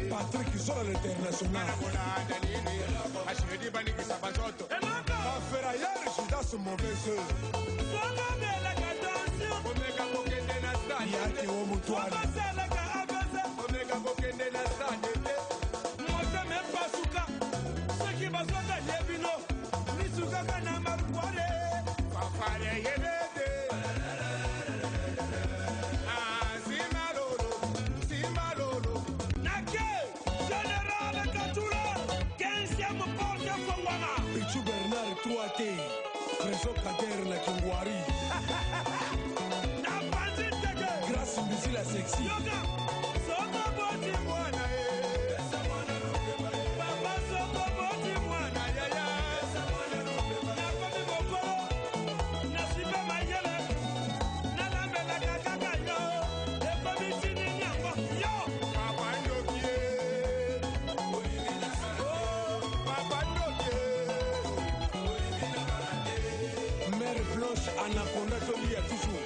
Patrick Zola l'international. Ferrailleur, je suis dans ce mauvais jeu. Yaki au moutoir. Ceux qui Trésor Kader na Kingwari. Grâce Mbisi la sexy. Anaconda Tolia toujours.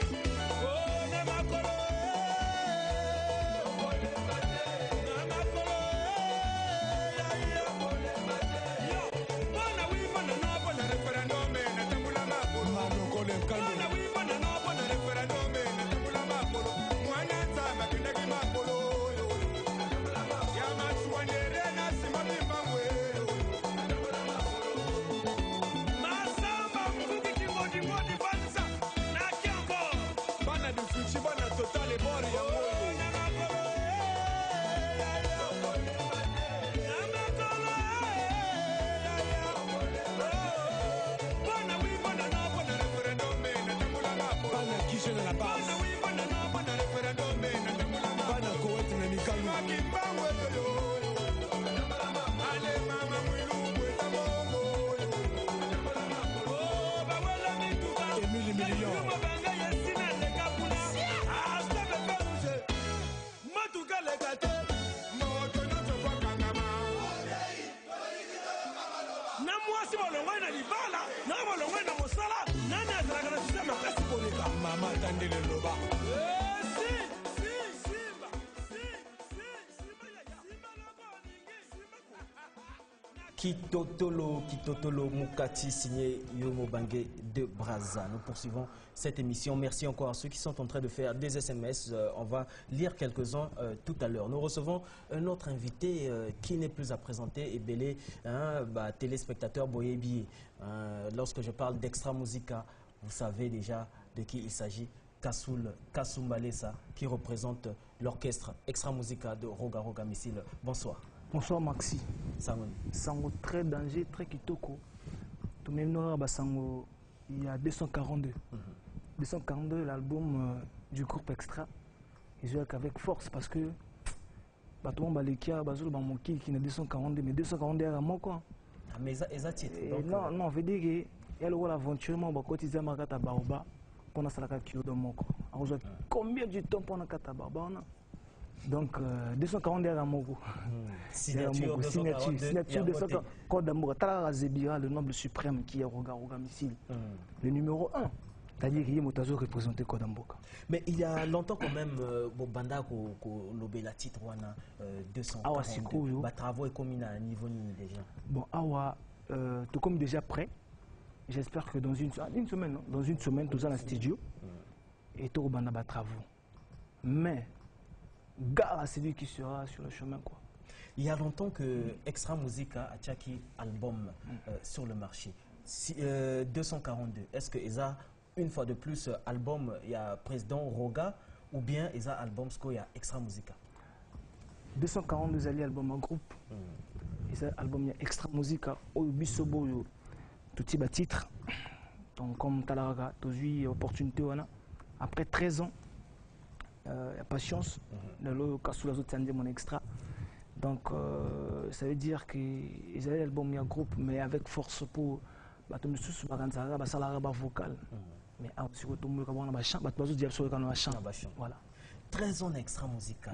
Kitotolo Mukati signé Yomo Bangé de Brazza. Nous poursuivons cette émission. Merci encore à ceux qui sont en train de faire des SMS. On va lire quelques-uns tout à l'heure. Nous recevons un autre invité qui n'est plus à présenter, et belé, téléspectateur Boyebi. Lorsque je parle d'Extra Musica, vous savez déjà de qui il s'agit. Kasumbalesa, qui représente l'orchestre Extra Musica de Roga Roga Missile. Bonsoir. Bonsoir Maxi. Sango. Sango très danger, très kitoko. Tout même Sango, il y a 242. 242, l'album du groupe Extra. Ils jouent avec force parce que tout le monde qui est 242, mais 242 est à moi quoi. Mais ça titre. Non, non, veut dire qu'il y a l'aventure, quand ils aiment à Baoba, qu'on a la kilo de moko. Combien de temps pour la Baoba? Donc 240 à Mogo. Signature 240. Code d'amour. Tala Zebira, le noble suprême qui est Roga Roga Missile. Le numéro 1. C'est-à-dire qu'il est représenté Code Mboka. Mais il y a longtemps quand même, Banda ko lobé la titre 240. Les travaux est commis à un niveau déjà. Bon, awa, tout comme déjà prêt. J'espère que dans une semaine, tout ça dans le studio. Et tout Banda va travaux. Mais gare à celui qui sera sur le chemin quoi. Il y a longtemps que Extra Musica a tchaki album sur le marché. 242. Est-ce que Eza une fois de plus album il y a président Roga ou bien Eza album il y a Extra Musica? 242 alliés album en groupe. Eza album il y a Extra Musica au bisobo tout type de titre. Donc comme Talaga, tu as eu opportunité après 13 ans. Patience, le cas sous la autre mon extra. Donc ça veut dire qu'ils avaient l'album en groupe, mais avec force pour vocal. Mais sur le chant. Voilà. 13 ans d'Extra Musica.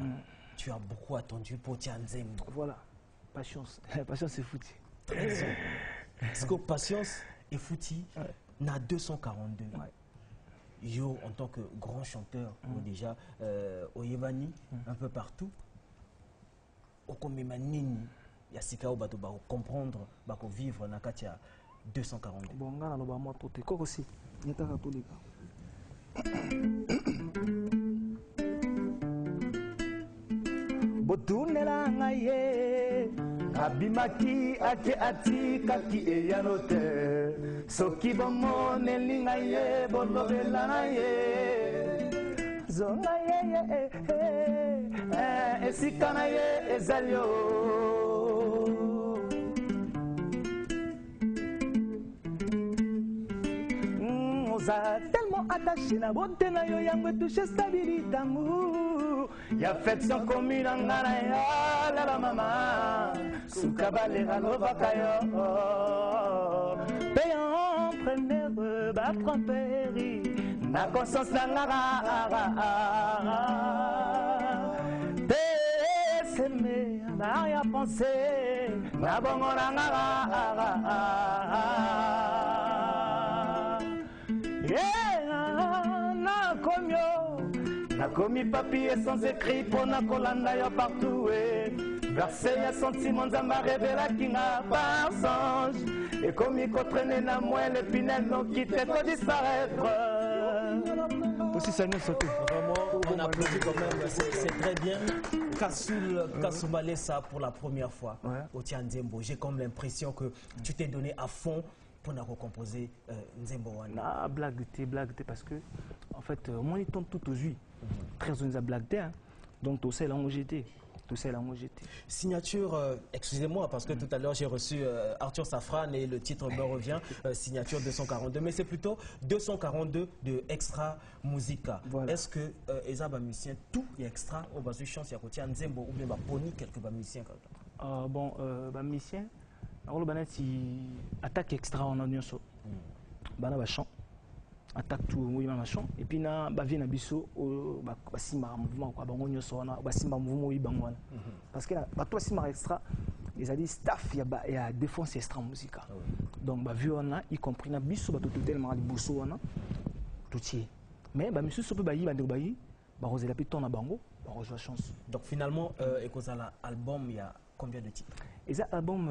Tu as beaucoup attendu pour Tianzem. Voilà. Patience. Patience est foutu. 13 ans. Parce que patience est foutu. Na 242. Yo, en tant que grand chanteur, déjà, au Yévani, un peu partout, au Komemanini, il y a Sika au bateau, comprendre, vivre dans 242. Bon, on a le mot tout est aussi. Il y a tous les cas. Botunela ngaye abimaki ate ati kaki eyanote soki bomone lingaye bolobela naye zonga ye esika naye ezalio Oza tellement attaché na beauté na yo yango touché stabilité d'amour. Y affection commune en ngana ya la mama. Suka balera lovaka yo. Payant preneur ba tromperi. Na conscience na ngara. T'aimer na rien penser. Na bongo na ngara. Na commis papier sans écrit pour na kolanda yo partout. Versé ya sentiment nzamba révéla kinga par songe. Et comme il traîner na moi l'épinel non quitte ko disparaître. Aussi ça nous sauté. Vraiment, on applaudit quand même, c'est très bien. Kasumbalesa pour la première fois au Nzembo. J'ai comme l'impression que tu t'es donné à fond pour recomposer Nzembo Wana. Blague parce que en fait moi il tombe tout aux yeux. Très honnête blague donc tout ça là où j'étais. Signature, excusez-moi parce que tout à l'heure j'ai reçu Arthur Safran et le titre me revient, signature 242, mais c'est plutôt 242 de Extra Musica. Voilà. Est-ce que les musiciens, tout est extra ou bas de chance, il y a côté Nzembo ou bien poni quelques musiciens bon, musiciens, alors le banet attaque extra en onion so, bana chant. Attaque tout oui machin et puis na bavie na biso basimba mouvement quoi bango nyoso na basimba mouvement oui bango parce que ba toi simba extra ils a dit staff il y a défense extra musique donc bavie on a y compris na biso ba totalement à biso on a tout y mais ba monsieur sope bayi bande bayi ba rosela piton na bango ba rejoindre chance donc finalement ekozala album il y a combien de titres ils a album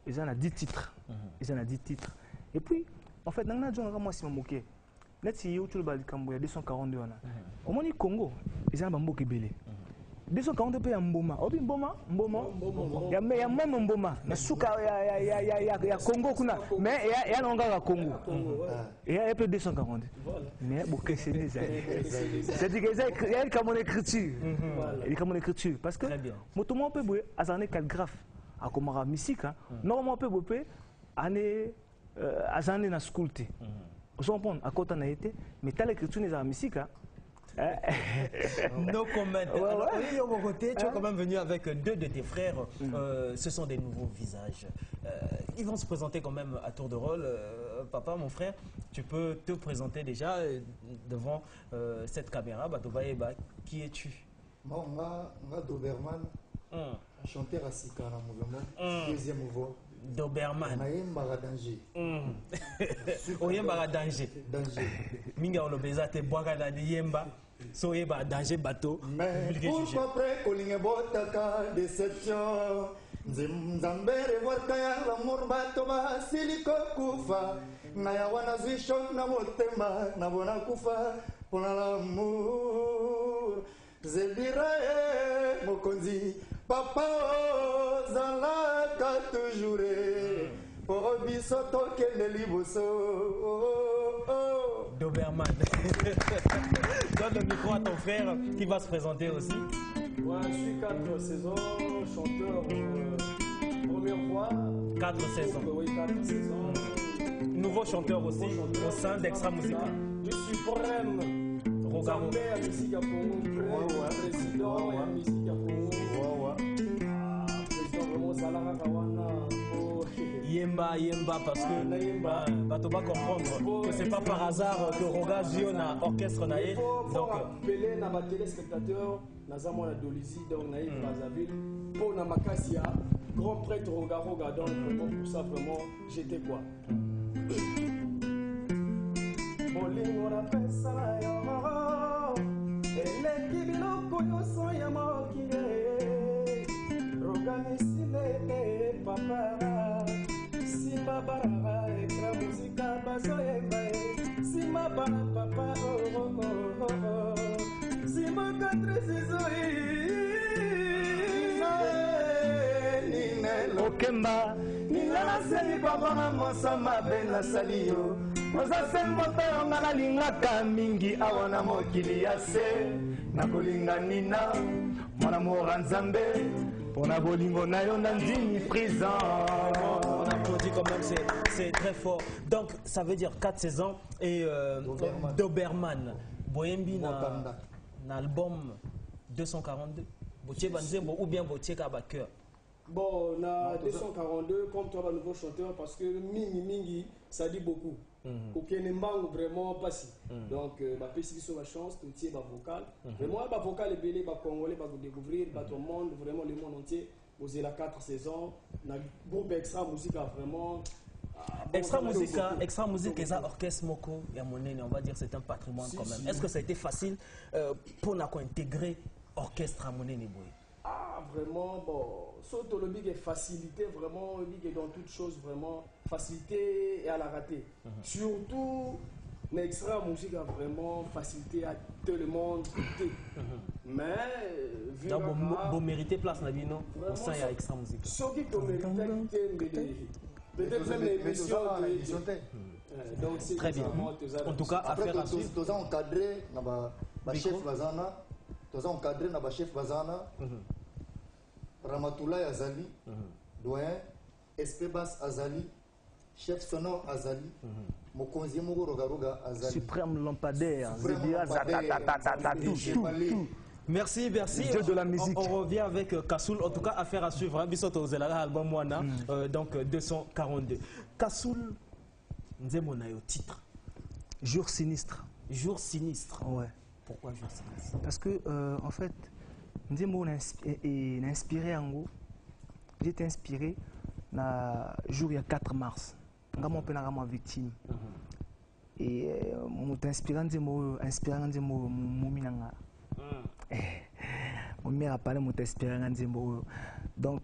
ils en a 10 titres ils en a 10 titres et puis en fait dans na jonga moi si moqué net si yo tu le bal kambo ya 242 wana omoni Congo ezana bamboka ebele 242 pe ya mboma obi mboma ya même mboma na suka ya Congo kuna mais ya longa ya Congo et ya peu 240 mais boke c'est dit que il y a comme écriture il comme écriture parce que motomo pe boye azane calligraphe akomara musique normalement pe bope ane azane na sculpté. On comprend à côté on a été, mais t'as l'écriture des musique. No comment. Alors, au côté, tu es quand même venu avec deux de tes frères. Ce sont des nouveaux visages. Ils vont se présenter quand même à tour de rôle. Papa, mon frère, tu peux te présenter déjà devant cette caméra. Qui es-tu? Moi, Doberman, chanteur à Sikana, deuxième voix. Doberman. Danger. Oyemba danger. Minga olobeza te boaka na yemba. So yeba danger bateau. Mais pourquoi après kolinge botaka déception. Nzambere wataya l'amour bato ba siliko kufa. Na ya wana zwisho na motema na bona kufa pour l'amour. Zebirae mokonzi papa ozalaka toujours pour biso tokende liboso. Doberman. Donne le micro à ton frère qui va se présenter aussi. Ouais, je suis 4 saisons, chanteur première fois. 4 saisons. Oui, 4 saisons. Nouveau chanteur aussi au sein d'Extra Musica. Je suis suprême. Rogaro. Musique à Congo. Président et musique à Congo. Président vraiment Salara Kawana. Yemba parce que tu vas comprendre que c'est pas par hasard que Roga Ziona orchestre naïe. Donc appeler na ba téléspectateurs nazamo na Dolizi donc naïe Brazzaville pour na Makasia grand prêtre Roga donc vraiment pour ça vraiment j'étais quoi. Bolingo na pesa yo ele kibilo koyo so ya mokile Roga misile papa Simba bara Extra Musica bazoyemba Simba bara papa Simba 4 saisons Okemba Nila seli papa na mosama bena saliyo Moza semboto yonga na lingaka mingi awana mokili ya se Na kolinga nina Mwana mora nzambe Pona bolingo na yo na ndimi prison. On applaudit quand même, c'est très fort. Donc, ça veut dire 4 saisons et Doberman. Boyembi na album 242. Botier Banzembo ou bien Botier Kabaker. Bon, on a 242 comme toi, un nouveau chanteur, parce que Mingi, ça dit beaucoup. Aucun embargo vraiment passé. Donc, ma petite sur la chance, tout est vocal. Mais moi, ma vocal est belé, ma congolais, va vous découvrir, tout le monde, vraiment le monde entier. Vous avez la 4 saisons. Le groupe Extra Musique a vraiment. Extra musique, et orchestre Moko, et à mon avis, on va dire c'est un patrimoine quand même. Est-ce que ça a été facile pour intégrer orchestre à mon avis? Ah, vraiment, bon, surtout le big est facilité, vraiment, le big est dans toutes choses, vraiment, facilité et à la rater. Surtout, l'extra musique a vraiment facilité à tout le monde. Mais, vu donc, vous méritez place, Nabi, non? Au sein, il y a extra musique. Ce qui peut mériter, peut-être même l'émission. Donc, c'est très bien. En tout cas, affaire à suivre. Tous encadré, chef Bazana, tous encadré, chef Bazana. Ramatoulaye Azali, doyen, Espébas Azali, chef sonore Azali, Mokonzi Rogaroga Azali. Suprême lampadaire, tout. Merci. Dieu de la musique. On revient avec Kassoul. En tout cas, affaire à suivre. Bisoto Zelala, album Moana, donc 242. Kassoul, Nzemona au titre. Jour sinistre. Jour sinistre. Ouais. Pourquoi jour sinistre? Parce que, en fait, Nzembo est inspiré en gros. J'étais inspiré le jour il y a 4 mars. Quand mon père est victime. Et mon inspirant Nzembo Mominanga. Mon mère a parlé de inspirant Nzembo. Donc,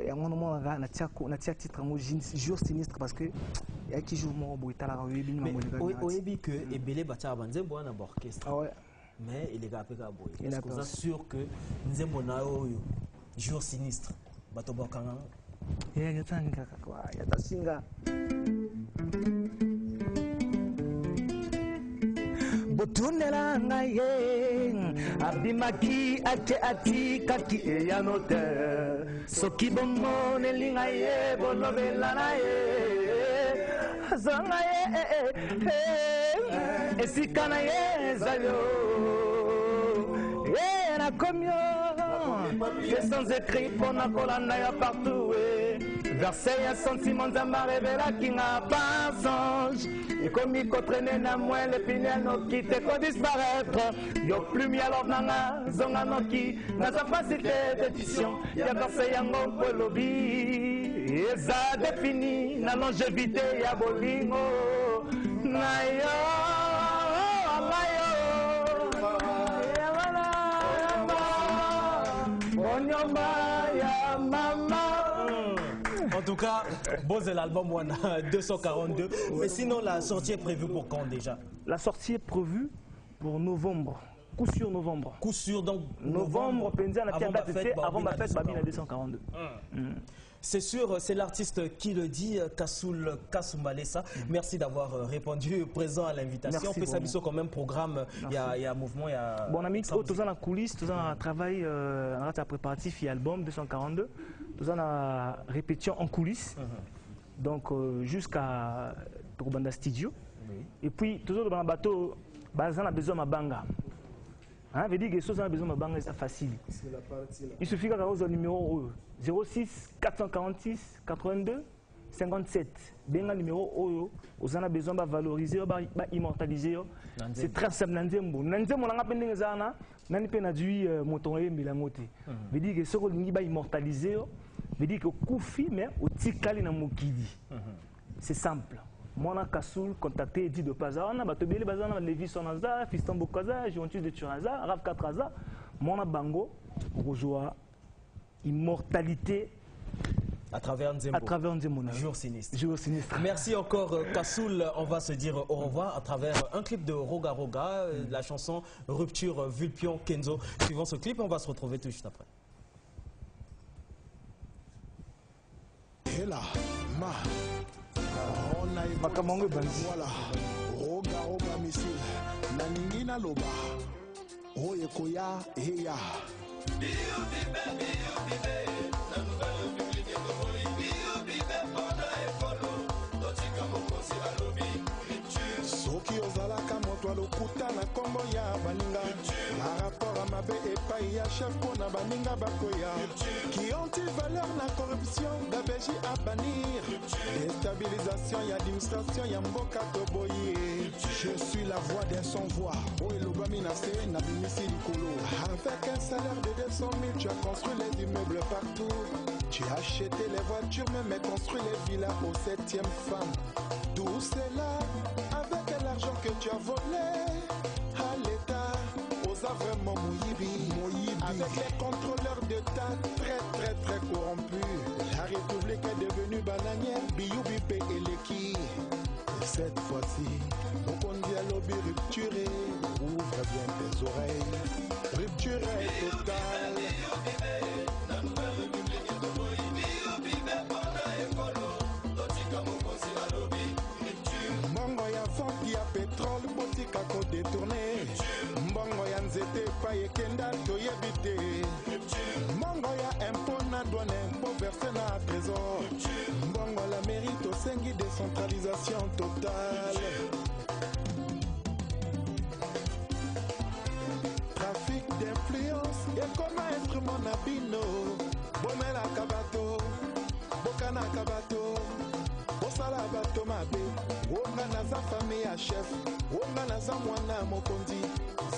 il y a un moment où on a titre jour sinistre parce que il y a qui joue mon brutal à Oyebi que Ebele Bacha Nzembo a un orchestre. Mais il est gars est-ce que vous êtes sûr que Nzembo na oyo jour sinistre bato bakanga ya tanga kwa ya tasinga botunela ngaye abimaki ake ati kaki ya note soki bomone linga ye bolobela na ye zanga ye esikana ye zayo na komio j'ai sans écrit pour na kolanda ya partout verset ya sentiment zamba révéla qui n'a pas songe et comme il traîner na moins les pinel no quitte ko disparaître yo plus mi alors nanga zonga no ki na sa facilité d'édition ya verset ya ngompo lobi eza défini na longévité ya bolingo na yo En tout cas, bon, c'est l'album Wana 242. Mais sinon, la sortie est prévue pour quand déjà? La sortie est prévue pour novembre. Coup sûr novembre. Coup sûr, donc novembre, avant ma fête, Babine 242. C'est sûr, c'est l'artiste qui le dit, Kassoul Kassoumbalessa. Merci d'avoir répondu présent à l'invitation. On peut s'habiller quand même programme, il y a mouvement, il y a... Bon ami, tous dans la coulisse, tous dans le travail, on a préparatif, il y a l'album 242, tous dans la répétition en coulisses, donc jusqu'à Torbanda Studio. Et puis, toujours dans le bateau, on a besoin de banga. Hein, veut dire que si on a besoin de banga, c'est facile. Il suffit d'avoir un numéro 06 446 82 57. Benga numéro Oyo, vous en avez besoin de valoriser, de immortaliser. C'est très simple. Nzembo, on a appelé les gens, on a appelé motoye milangote. Veut dire que ce qu'on dit immortaliser, veut dire que Koufi mais au tikali na mokidi. C'est simple. Moi, Kassoul contacté dit de Paza, on a batobeli bazana Levi Sonaza, Fiston Bokaza, Jontus de Turaza, Rav 4aza. Moi, Bango, rejoint immortalité à travers Nzembo. Jour sinistre. Merci encore Kassoul. On va se dire au revoir à travers un clip de Roga Roga, la chanson Rupture Vulpion Kenzo. Suivant ce clip, on va se retrouver tout de suite après. Makamongo Banzi. Voilà. Roga Roga missile. Naningina loba. Oye koya heya. La nouvelle publique de Congolais. Pendant lokuta na kombo ya baninga par rapport à mabe epai ya chef pona baninga bakoya qui anti-valeur na corruption gabeji à bannir déstabilisation ya administration ya mboka toboye. Je suis la voix d'un sans voix o elobami na se na bimisi likolo avec un salaire de 200 000 tu as construit les immeubles partout. Tu as acheté les voitures, mais construit les villas aux 7e femmes. Tout cela avec l'argent que tu as volé à l'État, aux vraiment Moyibi. Avec les contrôleurs d'État très corrompus. La République est devenue bananière, Biyoubipe et Leki. Et cette fois-ci, Mokondi a lobby rupturé. Ouvre bien tes oreilles. Rupture est totale. Mbongo ya vente ya pétrole botika ko détourné. Mbongo ya nzete pa yekenda toyebi te. Mbongo ya impôt na douane impôt versé na trésor. Mbongo la mérite osengi décentralisation totale. Trafic d'influence et comme instrument na bino. Bomela kabato, bokana kabato. Bosala bato mabe, wonga naza famille à chef, wonga naza mwana mokondi.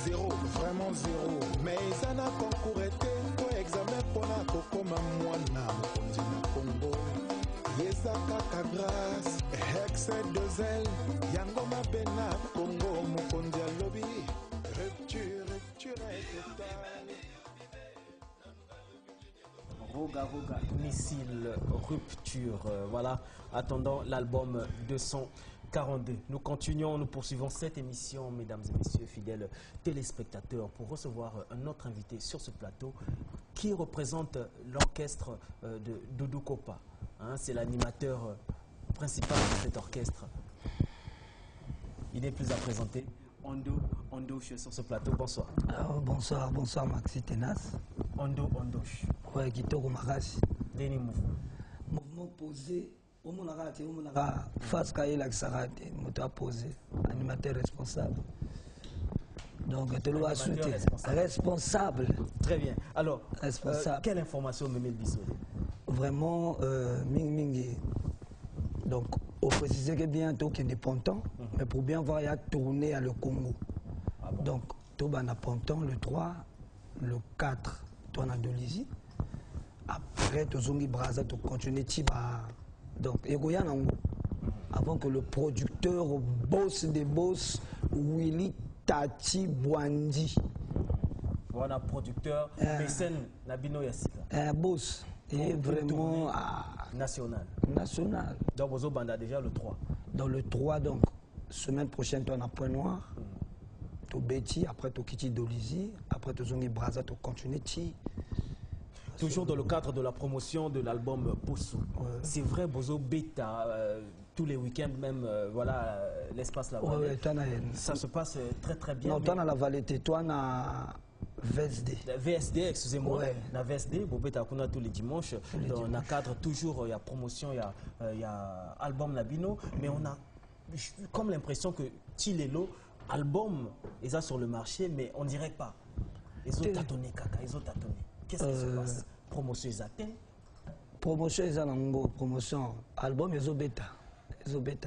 Zéro, vraiment zéro. Mais ils en a concours été pour examen pour na kokoma mwana mokondi na Congo. Yezaka grâce, excès de zèle, yango mabe na Congo mokondi a lobby. Rupture est totale. Roga Missile Rupture. Voilà, attendant l'album 242. Nous continuons, nous poursuivons cette émission, mesdames et messieurs, fidèles téléspectateurs, pour recevoir un autre invité sur ce plateau qui représente l'orchestre de Doudou Kopa. Hein, c'est l'animateur principal de cet orchestre. Il n'est plus à présenter. Ondo, je suis sur ce plateau. Bonsoir. Bonsoir Maxi Tenas. Ondo. Ouais, Kitoko Marashi. Deni mouvement posé. Au Monara, face à il a posé. Animateur responsable. Donc, tu dois souhaiter. Responsable. Très bien. Alors, quelle information me met le bisou? Vraiment, Mingi. Donc, on précise que bientôt qu'il est ponton, mais pour bien voir, il y a tourné à le Congo. Ah bon? Donc, tout le ponton, le 3, le 4, toi en Indonésie. Après, tu as Braza, tu continues Tiba. Donc, Egoyan, avant que le producteur, boss des boss, Willy Tati Bwandi. Voilà, producteur, mécène, Nabino Yassika. Un boss. Et vraiment national. Donc, vous avez déjà le 3. Dans le 3, donc, semaine prochaine, tu as un point noir. Tu as Betty, après tu as Kitty Dolizy, après tu as Braza, tu continues. Toujours dans le cadre de la promotion de l'album Possou. Ouais. C'est vrai, Bozo Beta, tous les week-ends, même, voilà, l'espace là-bas. Ouais, ça se passe très bien. Non, tu as la Valette, toi, tu as VSD. VSD, excusez-moi. Ouais. La VSD, Bobeta Kuna tous les dimanches. Dans le cadre, toujours, il y a promotion, il y a album Nabino, mais on a comme l'impression que Tilelo, album, ils sont sur le marché, mais on dirait pas. Ils ont tâtonné, Kaka, ils ont tâtonné. Qu'est-ce qui se passe? Promotion exacte? Promotion exacte, promotion. Album, ils ont bêta. Oui,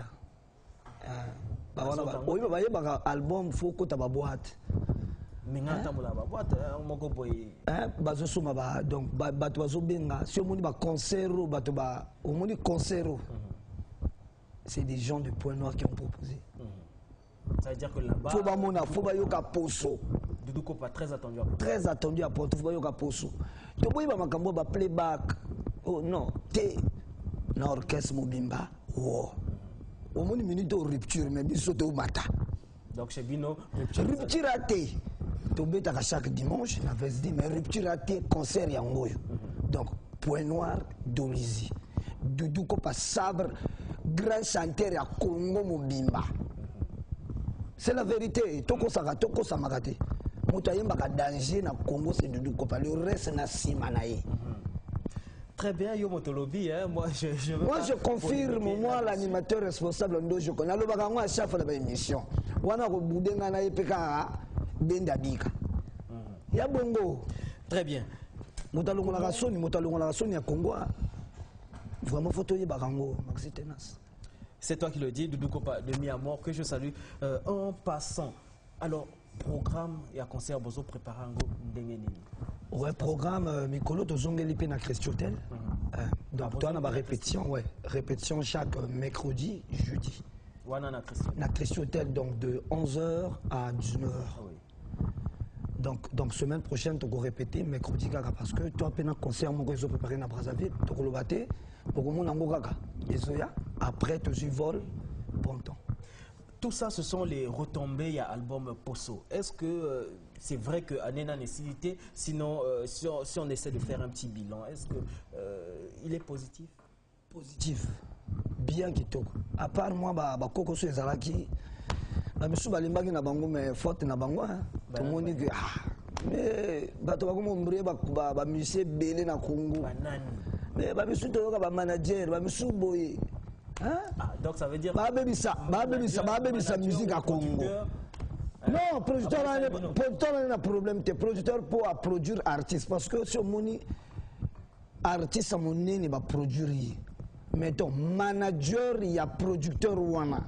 album, il faut que tu aies une boîte. Mais tu as une boîte, donc, si on a un concert, c'est des gens de Point Noir qui ont proposé. Ça veut dire que là-bas, il faut que Posso. Doudou Kopa très attendu à Porto. Il faut que Posso. Tu vois, il y a un playback. Oh non, t'es dans l'orchestre Mobimba. Wow. Au moins une minute de rupture, mais il saute au matin. Donc chez Bino, rupture ratée. Tu as chaque dimanche, la VSD, mais rupture ratée, concert et en haut. Donc, Point Noir, Dolizy. Doudou Kopa Sabre, grand chanteur à Congo Mobimba. C'est la vérité. Toko Samakate. Moutayemba danger na Congo, c'est Doudou Kopa. Le reste, na Simanae. Très bien, Yomotolobi. Moi, je confirme, moi, l'animateur responsable, je connais le bagarre à chaque fois de l'émission. wana ko budenga na epeka benda bika ya bongo très bien motalongola la soni ya Congo vraiment photo ye barango Maxi Tenas. C'est toi qui le dis, Doudou Kopa de Mi-Amour, que je salue. En passant, alors, programme et à concert, Bozo préparé un Ndengeni. Ouais, programme, Mikolo, Tozongeli Pena Christotel. Donc, toi, on a ma répétition, ouais. Répétition chaque mercredi, jeudi. Na Christotel, donc de 11h à 19h. Donc, semaine prochaine, tu vas répéter mercredi, parce que toi, tu as un concert, mon réseau préparé à Brazzaville, tu vas le battre, pour que mon après, tu vol, bon temps. Tout ça, ce sont les retombées à l'album Poso. Est-ce que c'est vrai qu'à Nena nécessité, sinon, si on essaie de faire un petit bilan, est-ce qu'il est positif? Positif. Bien qu'il toque. À part moi, Koko Suezalaki, je suis allé na bango mais faute na bango tout le monde dit que mais bato bako mbré ba musicien belé na Congo mais ba misu to ka ba manager ba misu boy donc ça veut dire ba bebisa musique à Congo. Non, producteur a un problème, t'es producteur pour produire artiste parce que sur mon artiste à mon nez ne va produire. Mais ton manager il y a producteur wana.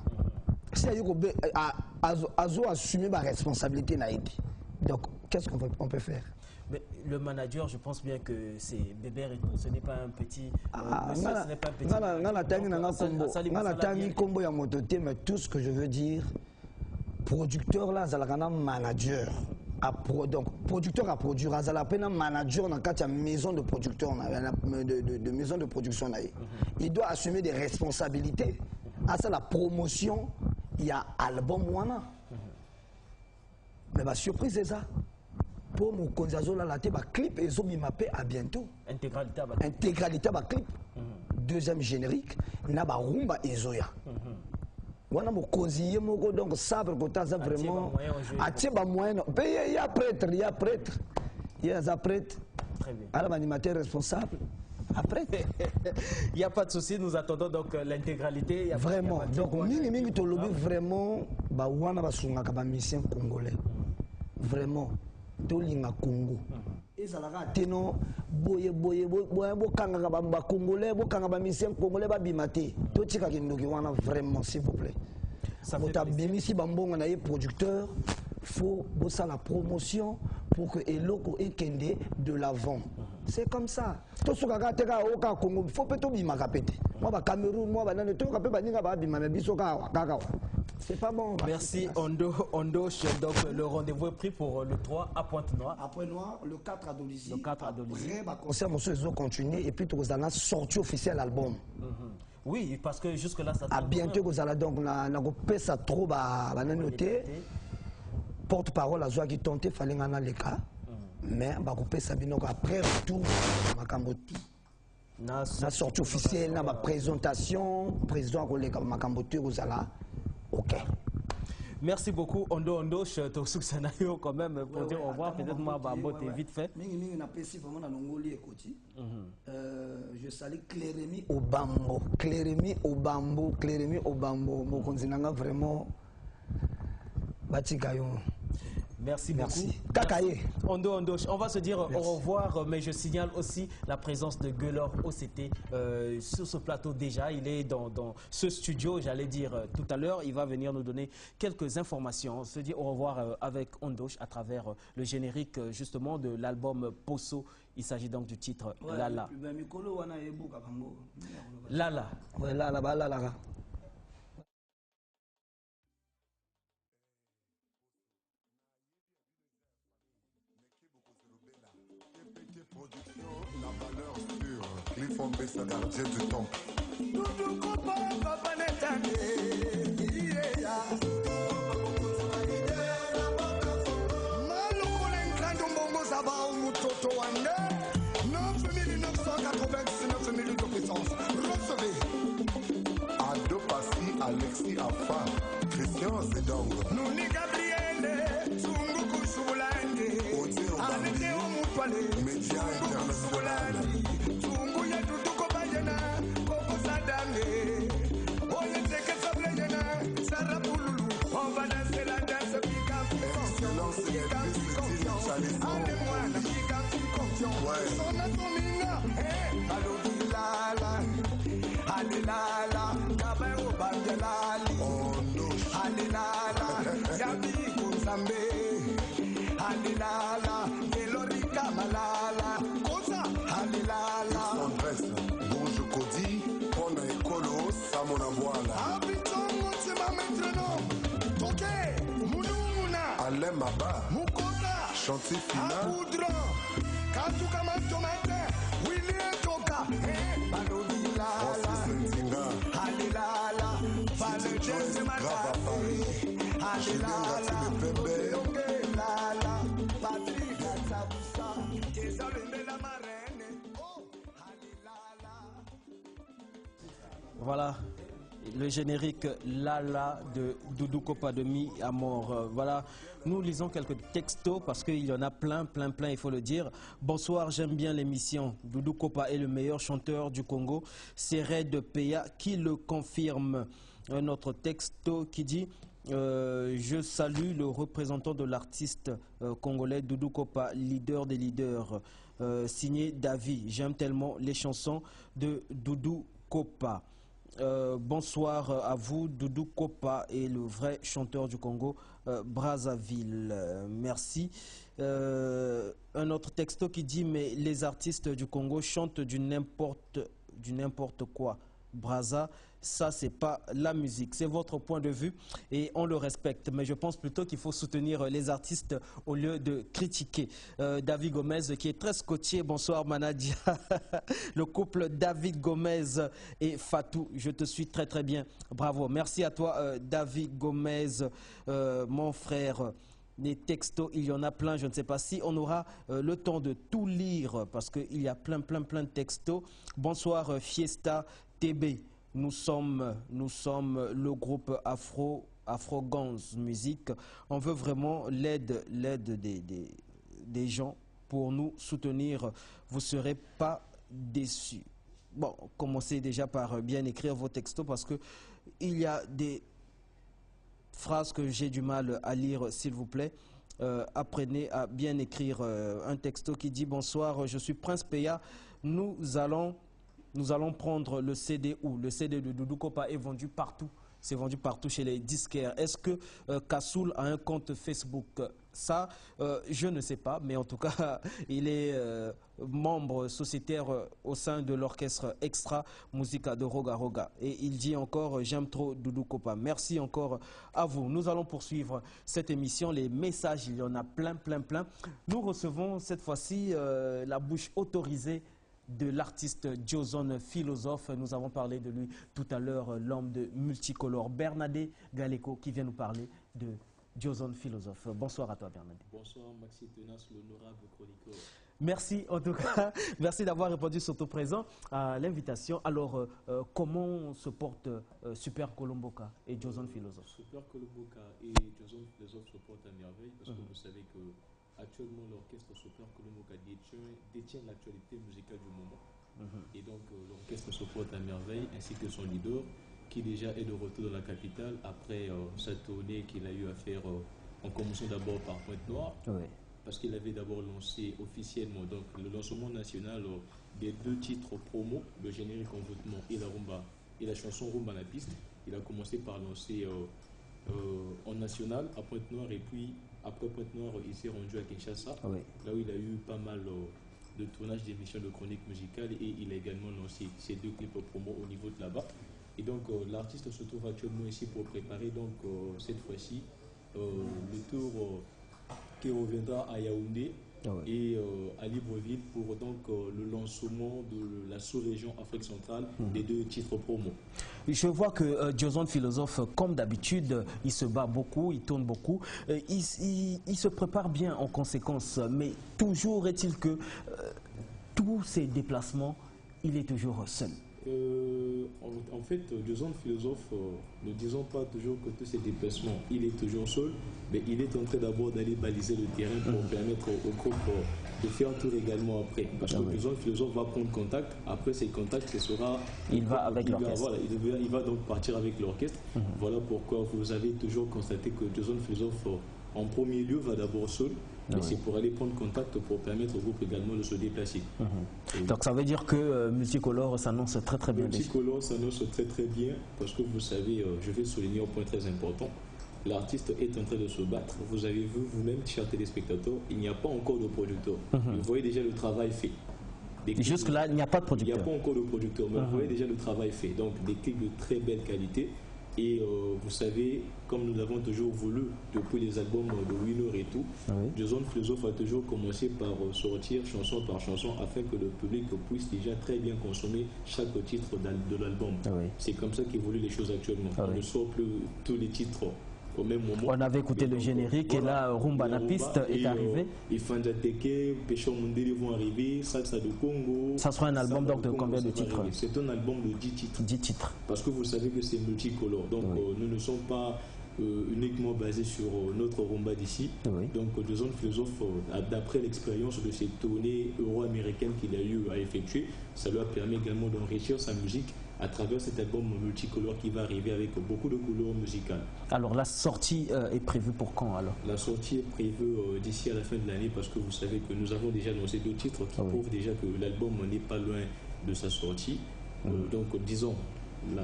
Si Azo assumer ma responsabilité naïdi. Donc qu'est-ce qu'on peut faire? Mais le manager, je pense bien que c'est Bébert et tout. Ce n'est pas un petit. Monsieur, ce n'est pas un petit. Mais tout ce que je veux dire, producteur là, c'est un manager. Donc producteur à produire, c'est un manager dans la maison de producteur, de maison de production. Il doit assumer des responsabilités. C'est la promotion. Il y a album wana. Mais ma surprise c'est ça. Pour mon konzazo la laté ba clip et zomi mappé à bientôt. Intégralité ba clip. Deuxième générique na ba rumba ezoya. Wana mo konziye moko donc sabre kota ça vraiment atie ba moyen. Il y a prêtre, il y a prêtre. Il y a za prêtre. Très bien. Alors animateur responsable. Après, il n'y a pas de souci, nous attendons donc l'intégralité. Vraiment, donc mingi to lobby vraiment ba wana basunga ka ba mission congolais. Vraiment, to linga Congo. Ezalaka teno boye bo kanga ka ba congolais, bo kanga ba mission congolais ba bimate. To tika kindoki wana vraiment s'il vous plaît. Ça fait bimisi bambonga na ye producteur, faut bosser la promotion pour que eloko ekende de l'avant. C'est comme ça. Tout ce que Congo, il faut peut-être moi, Cameroun, moi, c'est pas bon. Merci, Ondo. Donc, le rendez-vous est pris pour le 3 à Pointe-Noire. À Pointe-Noire, le 4 à Dolisie. Le 4 à Dolisie. Après, concert, monsieur, ils ont continué et puis, vous allez sortir officiel l'album. Oui, parce que jusque-là, ça à bientôt, vous allez donc, on a fait ça trop, noté. Porte-parole à Zoa qui tentait, fallait en aller les cas. Mais après retour la sortie officielle la présentation président ok. Merci beaucoup Ondo je te soutiens quand même pour dire au revoir peut-être moi Bambote vite fait. Je salue Clérémie Obambo mokonzi nanga vraiment batikayo. Merci beaucoup. Kakaye. Ondo, on va se dire au revoir, mais je signale aussi la présence de Guelor OCT sur ce plateau déjà. Il est dans ce studio, j'allais dire tout à l'heure. Il va venir nous donner quelques informations. On se dit au revoir avec Ondosh à travers le générique justement de l'album Poso. Il s'agit donc du titre Lala. Lala. Ouais, Lala. Clifford Bessa, gardien du temple. Ado Passi, Alexis Afa, Christian Zedong. Nuni Gabriele, Zunguku Subulandi, Alete Omutwale, Média international. Zunguya Tutuko Bayana, Koko Sadame, Oye Teke Sableyana, Sarah Pululu, on va danser la Allez mwana kika tukontion sona sominga balobi lala allez lala kabe obanja lali allez lala yabi kunzambe allez lala elorika malala kosa allez lala bonjour Cody on a écolo samona voila abitongo tima metronome toke mununa Alain Maba Mukoka chantier final Akoudron Katuka Matomate William Toka Balodi Lala Halilala Fale Jesse Matari Halilala Yonge Lala Patrick Atsabusa Kesalende la Marraine Halilala. Voilà le générique Lala de Doudou Kopa de Mi à mort. Voilà, nous lisons quelques textos parce qu'il y en a plein, il faut le dire. Bonsoir, j'aime bien l'émission. Doudou Kopa est le meilleur chanteur du Congo. C'est Red Peya qui le confirme. Un autre texto qui dit je salue le représentant de l'artiste congolais Doudou Kopa, leader des leaders. Signé David. J'aime tellement les chansons de Doudou Kopa. Bonsoir à vous, Doudou Kopa est le vrai chanteur du Congo, Brazzaville. Merci. Un autre texto qui dit mais les artistes du Congo chantent du n'importe quoi. Brazza, ça c'est pas la musique, c'est votre point de vue et on le respecte, mais je pense plutôt qu'il faut soutenir les artistes au lieu de critiquer. David Gomez qui est très scotché, bonsoir Manadia. Le couple David Gomez et Fatou, je te suis très bien, bravo, merci à toi David Gomez, mon frère. Les textos, il y en a plein, je ne sais pas si on aura le temps de tout lire parce qu'il y a plein de textos. Bonsoir Fiesta TB, nous sommes le groupe Afro-Gans Musique. On veut vraiment l'aide des gens pour nous soutenir. Vous ne serez pas déçus. Bon, commencez déjà par bien écrire vos textos parce que il y a des phrases que j'ai du mal à lire, s'il vous plaît. Apprenez à bien écrire un texto qui dit bonsoir, je suis Prince Peya. Nous allons prendre le CD où le CD de Doudou Kopa est vendu partout. C'est vendu partout chez les disquaires. Est-ce que Kassoul a un compte Facebook? Ça, je ne sais pas, mais en tout cas, il est membre sociétaire au sein de l'orchestre Extra Musica de Roga Roga. Et il dit encore, j'aime trop Doudou Kopa. Merci encore à vous. Nous allons poursuivre cette émission. Les messages, il y en a plein. Nous recevons cette fois-ci la bouche autorisée de l'artiste Joson Philosophe. Nous avons parlé de lui tout à l'heure, l'homme de multicolore, Bernadé Galeko, qui vient nous parler de Joson Philosophe. Bonsoir à toi Bernadé. Bonsoir Maxi Tenas, l'honorable chroniqueur. Merci en tout cas, merci d'avoir répondu surtout présent à l'invitation. Alors, comment se portent Super Colomboka et Joson Philosophe? Super Colomboka et Joson Philosophe se portent à merveille parce que vous savez que actuellement, l'orchestre Super Colomboka détient l'actualité musicale du moment. Et donc, l'orchestre se porte à merveille, ainsi que son leader, qui déjà est de retour dans la capitale après sa tournée qu'il a eu à faire en commençant d'abord par Pointe-Noire, parce qu'il avait d'abord lancé officiellement donc, le lancement national des 2 titres promo, le générique Envoûtement et la rumba, et la chanson Rumba à la piste. Il a commencé par lancer en national à Pointe-Noire et puis après Pointe-Noire, il s'est rendu à Kinshasa, là où il a eu pas mal de tournages d'émissions de chronique musicale et il a également lancé ses 2 clips promo au niveau de là-bas. Et donc l'artiste se trouve actuellement ici pour préparer donc cette fois-ci le tour qui reviendra à Yaoundé et à Libreville pour donc le lancement de la sous-région Afrique centrale des 2 titres promo. Je vois que Joson Philosophe, comme d'habitude, il se bat beaucoup, il tourne beaucoup, il se prépare bien en conséquence, mais toujours est-il que tous ces déplacements, il est toujours seul. En fait, Joson Philosophe, ne disons pas toujours que tous ces déplacements, il est toujours seul, mais il est en train d'abord d'aller baliser le terrain pour permettre au groupe de faire tour également après. Parce que Jason Philosophe va prendre contact. Après ces contacts, ce sera... Il va avec l'orchestre. Voilà, il va donc partir avec l'orchestre. Voilà pourquoi vous avez toujours constaté que Jason Philosophe, en premier lieu, va d'abord seul. Mais c'est pour aller prendre contact pour permettre au groupe également de se déplacer. Donc ça veut dire que Multicolore s'annonce très très bien. Multicolore s'annonce très très bien parce que vous savez, je vais souligner un point très important. L'artiste est en train de se battre. Vous avez vu vous-même, chers téléspectateurs, il n'y a pas encore de producteur. Vous voyez déjà le travail fait. Jusque-là, il n'y a pas de producteur. Il n'y a pas encore de producteur, mais vous voyez déjà le travail fait. Donc des clips de très belle qualité. Et vous savez, comme nous l'avons toujours voulu depuis les albums de Winner et tout, Jason Philosophe a toujours commencé par sortir chanson par chanson afin que le public puisse déjà très bien consommer chaque titre de l'album. C'est comme ça qu'évoluent les choses actuellement. On ne sort plus tous les titres au même moment. On avait écouté le générique et là, Rumba na piste est arrivé. Et Fanjateke, Péchon Mundele vont arriver, Salsa de Congo. Ça sera un album donc de combien de titres? C'est un album de 10 titres. 10 titres. Parce que vous savez que c'est multicolore. Donc nous ne sommes pas uniquement basés sur notre rumba d'ici. Donc Jason Philosophe, d'après l'expérience de ces tournées euro-américaines qu'il a eu à effectuer, ça lui a permis également d'enrichir sa musique à travers cet album multicolore qui va arriver avec beaucoup de couleurs musicales. Alors la sortie est prévue pour quand alors? La sortie est prévue d'ici à la fin de l'année parce que vous savez que nous avons déjà lancé 2 titres qui prouvent déjà que l'album n'est pas loin de sa sortie. Donc disons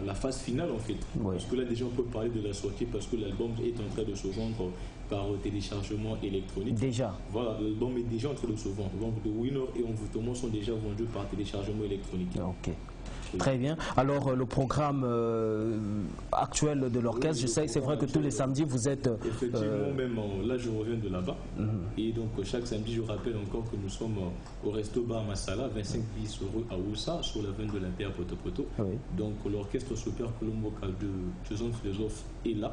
la phase finale en fait. Parce que là déjà on peut parler de la sortie parce que l'album est en train de se vendre par téléchargement électronique. Déjà. Voilà, l'album est déjà en train de se vendre. Donc de Winner et Envoûtement sont déjà vendus par téléchargement électronique. Ok. Très bien. Alors le programme actuel de l'orchestre, je sais que c'est vrai que tous les samedis vous êtes... Effectivement, même là je reviens de là-bas. Et donc chaque samedi je rappelle encore que nous sommes au Resto Bar Masala, 25 bis rue Aoussa, sur la veine de l'Impère Poto-Poto. Donc l'orchestre Super Colombo de Jason Philosophe est là.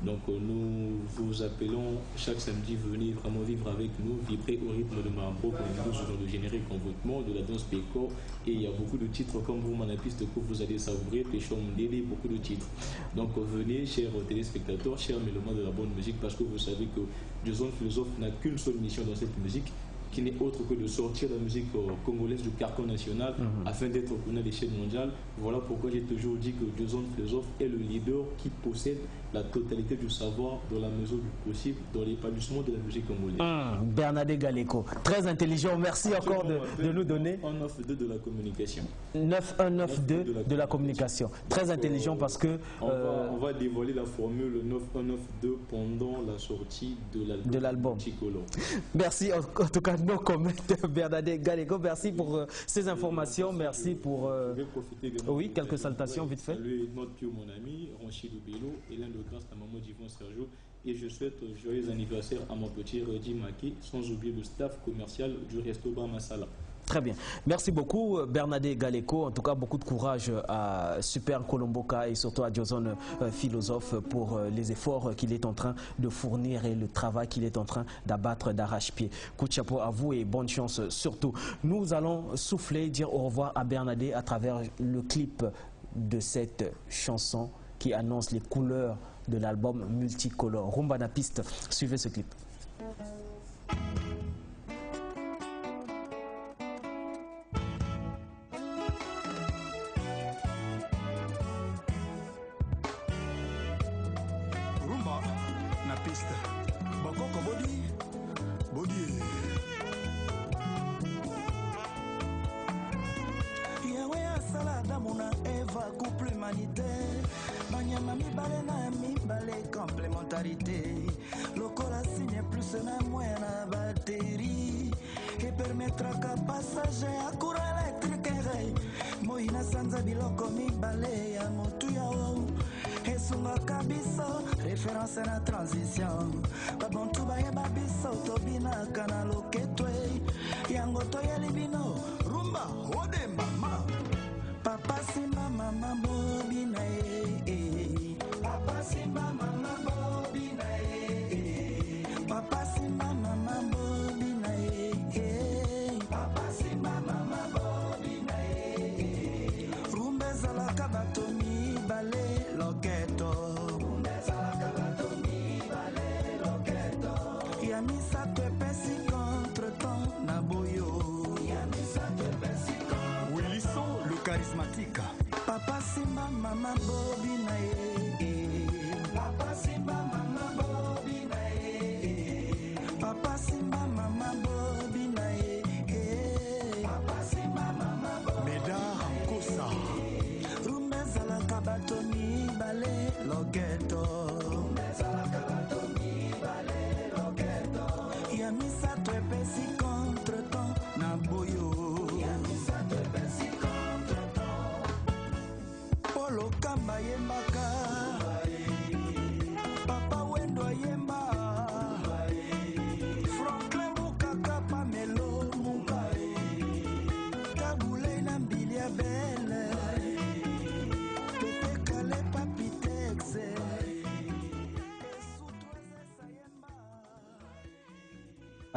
Donc nous vous appelons chaque samedi, venez vraiment vivre avec nous, vibrer au rythme de Marambro, comme nous dans le générique Envoûtement, de la danse Pécor, et il y a beaucoup de titres comme vous, la piste que vous allez savourer, Péchon Mundele, beaucoup de titres. Donc venez, chers téléspectateurs, chers mélomanes de la bonne musique, parce que vous savez que Jason Philosophe n'a qu'une seule mission dans cette musique, qui n'est autre que de sortir la musique congolaise du carcan national afin d'être reconnu à l'échelle mondiale. Voilà pourquoi j'ai toujours dit que Jason Philosophe est le leader qui possède la totalité du savoir dans la mesure du possible dans l'épanouissement de la musique congolaise. Bernadette Galeko, très intelligent, merci encore de nous donner 912 de la communication. 9192 de la communication, très intelligent parce que... On va dévoiler la formule 9192 pendant la sortie de l'album. Merci en tout cas nos commentaires, Bernadette Galeko, merci pour ces informations, merci pour... Je vais profiter également. Oui, quelques salutations vite fait. Salut notre Pio, mon ami, Ronchi Lubelo, Hélène de grâce à maman d'Yvon Sergio, et je souhaite joyeux anniversaire à mon petit Redi Maki, sans oublier le staff commercial du Resto Bar Masala. Très bien. Merci beaucoup Bernadette Galeko. En tout cas, beaucoup de courage à Super Colomboka et surtout à Jason Philosophe pour les efforts qu'il est en train de fournir et le travail qu'il est en train d'abattre d'arrache-pied. Coup de chapeau à vous et bonne chance surtout. Nous allons souffler, dire au revoir à Bernadette à travers le clip de cette chanson qui annonce les couleurs de l'album Multicolore. Rumba na piste, suivez ce clip. Rumba na piste, Bokoko Body, Body. Yahweh asala Adamu na Eva couple humanitaire. Banyama mibale na mibale complémentarité. Lokola signe plus na moins na batterie. Et permettra qu'à passager à courant électrique rey. Moina sanza biloko mibale ya motu yao. Esunga kabiso référence na transition. Babontu bayeba biso tobina kana loketwe. Yango toyeli bino rumba ode mama. Papa simba mama bobina Papa simba mama bobina Papa simba mama bobina Papa simba mama bobina Rumba zalaka bato mibale loketo Rumba zalaka bato mibale loketo Yamisa Twepesi contre ton Naboyo. Wilson le charismatique. Papa Simba, Mama Bobi Nae. Papa Simba, Mama Bobi Nae. Papa Simba, Mama Bobi Nae. Papa Simba, Mama Bobi Nae. Médard Kosa. Rumbezala Kabatoni Bale Logeto. Rumbezala Kabatoni Bale Logeto. Yamisa Twepesi contre ton Naboyo. Yamisa Twepesi contre ton Polo Kamba Yembaka. Papa Wendo Yemba. Franklin Mukaka Pamelo Mukai. Kabule Nambilia Belle. Pepe Kale Papitexe.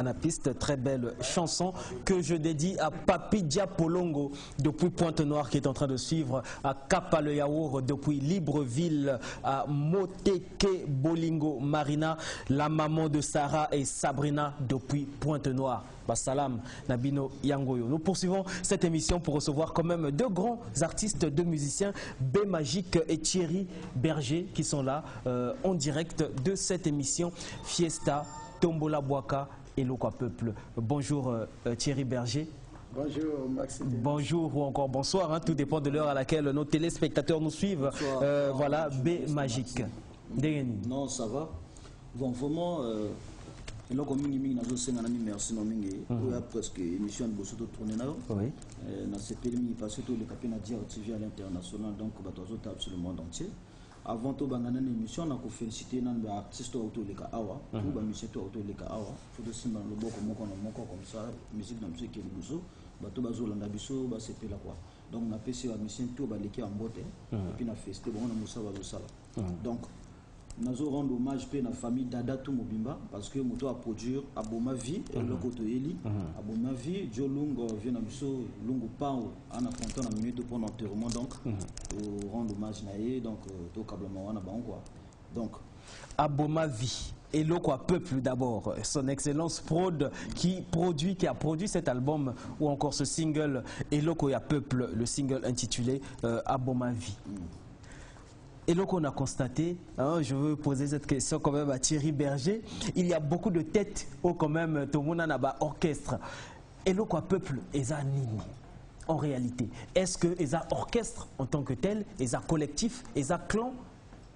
La piste, très belle chanson que je dédie à Papi Diapolongo depuis Pointe-Noire qui est en train de suivre, à Kapa le Yaour depuis Libreville, à Moteke Bolingo Marina, la maman de Sarah et Sabrina depuis Pointe-Noire. Salam Nabino Yangoyo. Nous poursuivons cette émission pour recevoir quand même deux grands artistes, deux musiciens, B Magique et Thierry Berger qui sont là en direct de cette émission Fiesta Tombola Boaka et Lokwa Peuple. Bonjour Thierry Berger. Bonjour Maxime. Bonjour ou encore bonsoir, hein, tout dépend de l'heure à laquelle nos téléspectateurs nous suivent. Voilà, B Magique. Non, ça va. Bon, vraiment, merci non mingi. Presque émission de Bosso tourner là. Oui. Na CPLMI parce que tout le capitaine a dit TV à l'international donc batozo tape sur le monde entier. Avant tout bangana une émission na ko féliciter nan ba artiste auto le ka awa, tout ba musicien auto le ka awa. Faut de simba le boko moko comme ça, musique na musique qui est Bosso, bato bazo landa biso ba CP la quoi. Donc on a fait ces musiciens tout ba leki en botte et puis na feste bon na musa bazo sala. Donc nous rendre hommage à la famille Dada Mobimba parce que nous avons produit Aboma Vie et le côté Eli. Aboma Vie, Joe Lungo vient à Bisso, Lungo Pao, en affrontant la minute pour l'enterrement donc, rendre hommage à eux, donc, tout câblement, on a quoi. Donc, Aboma Vie. Et le quoi Peuple d'abord, son excellence Prod qui a produit cet album ou encore ce single Et le quoi Peuple, le single intitulé Aboma Vie. Et donc on a constaté, hein, je veux poser cette question quand même à Thierry Berger, il y a beaucoup de têtes au quand même tout le monde a un orchestre. Et le quoi Peuple est un nini en réalité. Est-ce que est un orchestre en tant que tel, est un collectif, est un clan?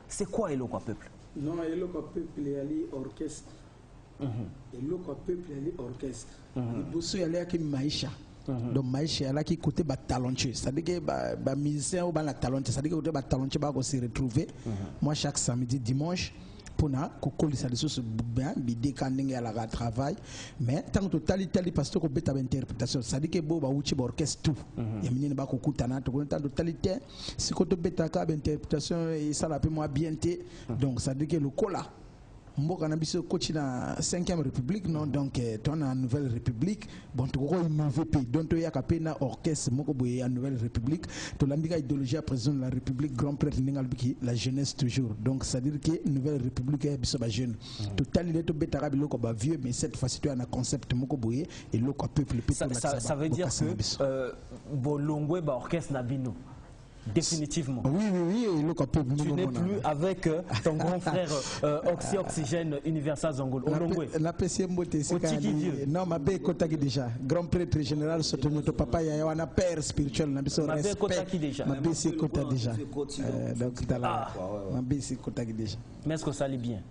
C'est quoi et le quoi Peuple? Non, et le quoi Peuple est allé orchestre. Et le quoi Peuple est allé orchestre. Il bosse aller avec Maïcha. Donc Maïcha là qui côté ba talentueux, c'est-à-dire que ba musicien ou ba la talentueux, c'est-à-dire que côté ba talentueux ba se retrouver. Moi chaque samedi dimanche pour na ko coller ça des choses bien bi décander à la travail mais tant totalité parce que ko beta interprétation, c'est-à-dire que bo ba uchi ba orchestre tout. Ya minene ba ko kutana to tant totalité si ko to beta ka interprétation et ça la peu moins bien donc c'est-à-dire que le cola Mboka na biso coach na 5e République non donc ton na Nouvelle République bon to ko innové pays donc to yaka na orchestre moko boye en Nouvelle République to lambika idéologie à président de la République grand prêtre ningal biki la jeunesse toujours donc c'est à dire que Nouvelle République est biso ba jeune total il est to betara biloko ba vieux mais cette fois tu as un concept moko boye et le peuple ça veut dire que bolongwe ba orchestre na bino. Définitivement. Oui, tu n'es plus avec ton grand frère Oxygène Universal Zangol. La PCM c'est non, ma belle Kotaki déjà. Grand prêtre général, surtout notre papa, il y a un père spirituel. Ma belle Kotaki déjà. Ma belle Kotaki déjà. Donc, ma belle Kotaki déjà. Mais est-ce que ça allait bien?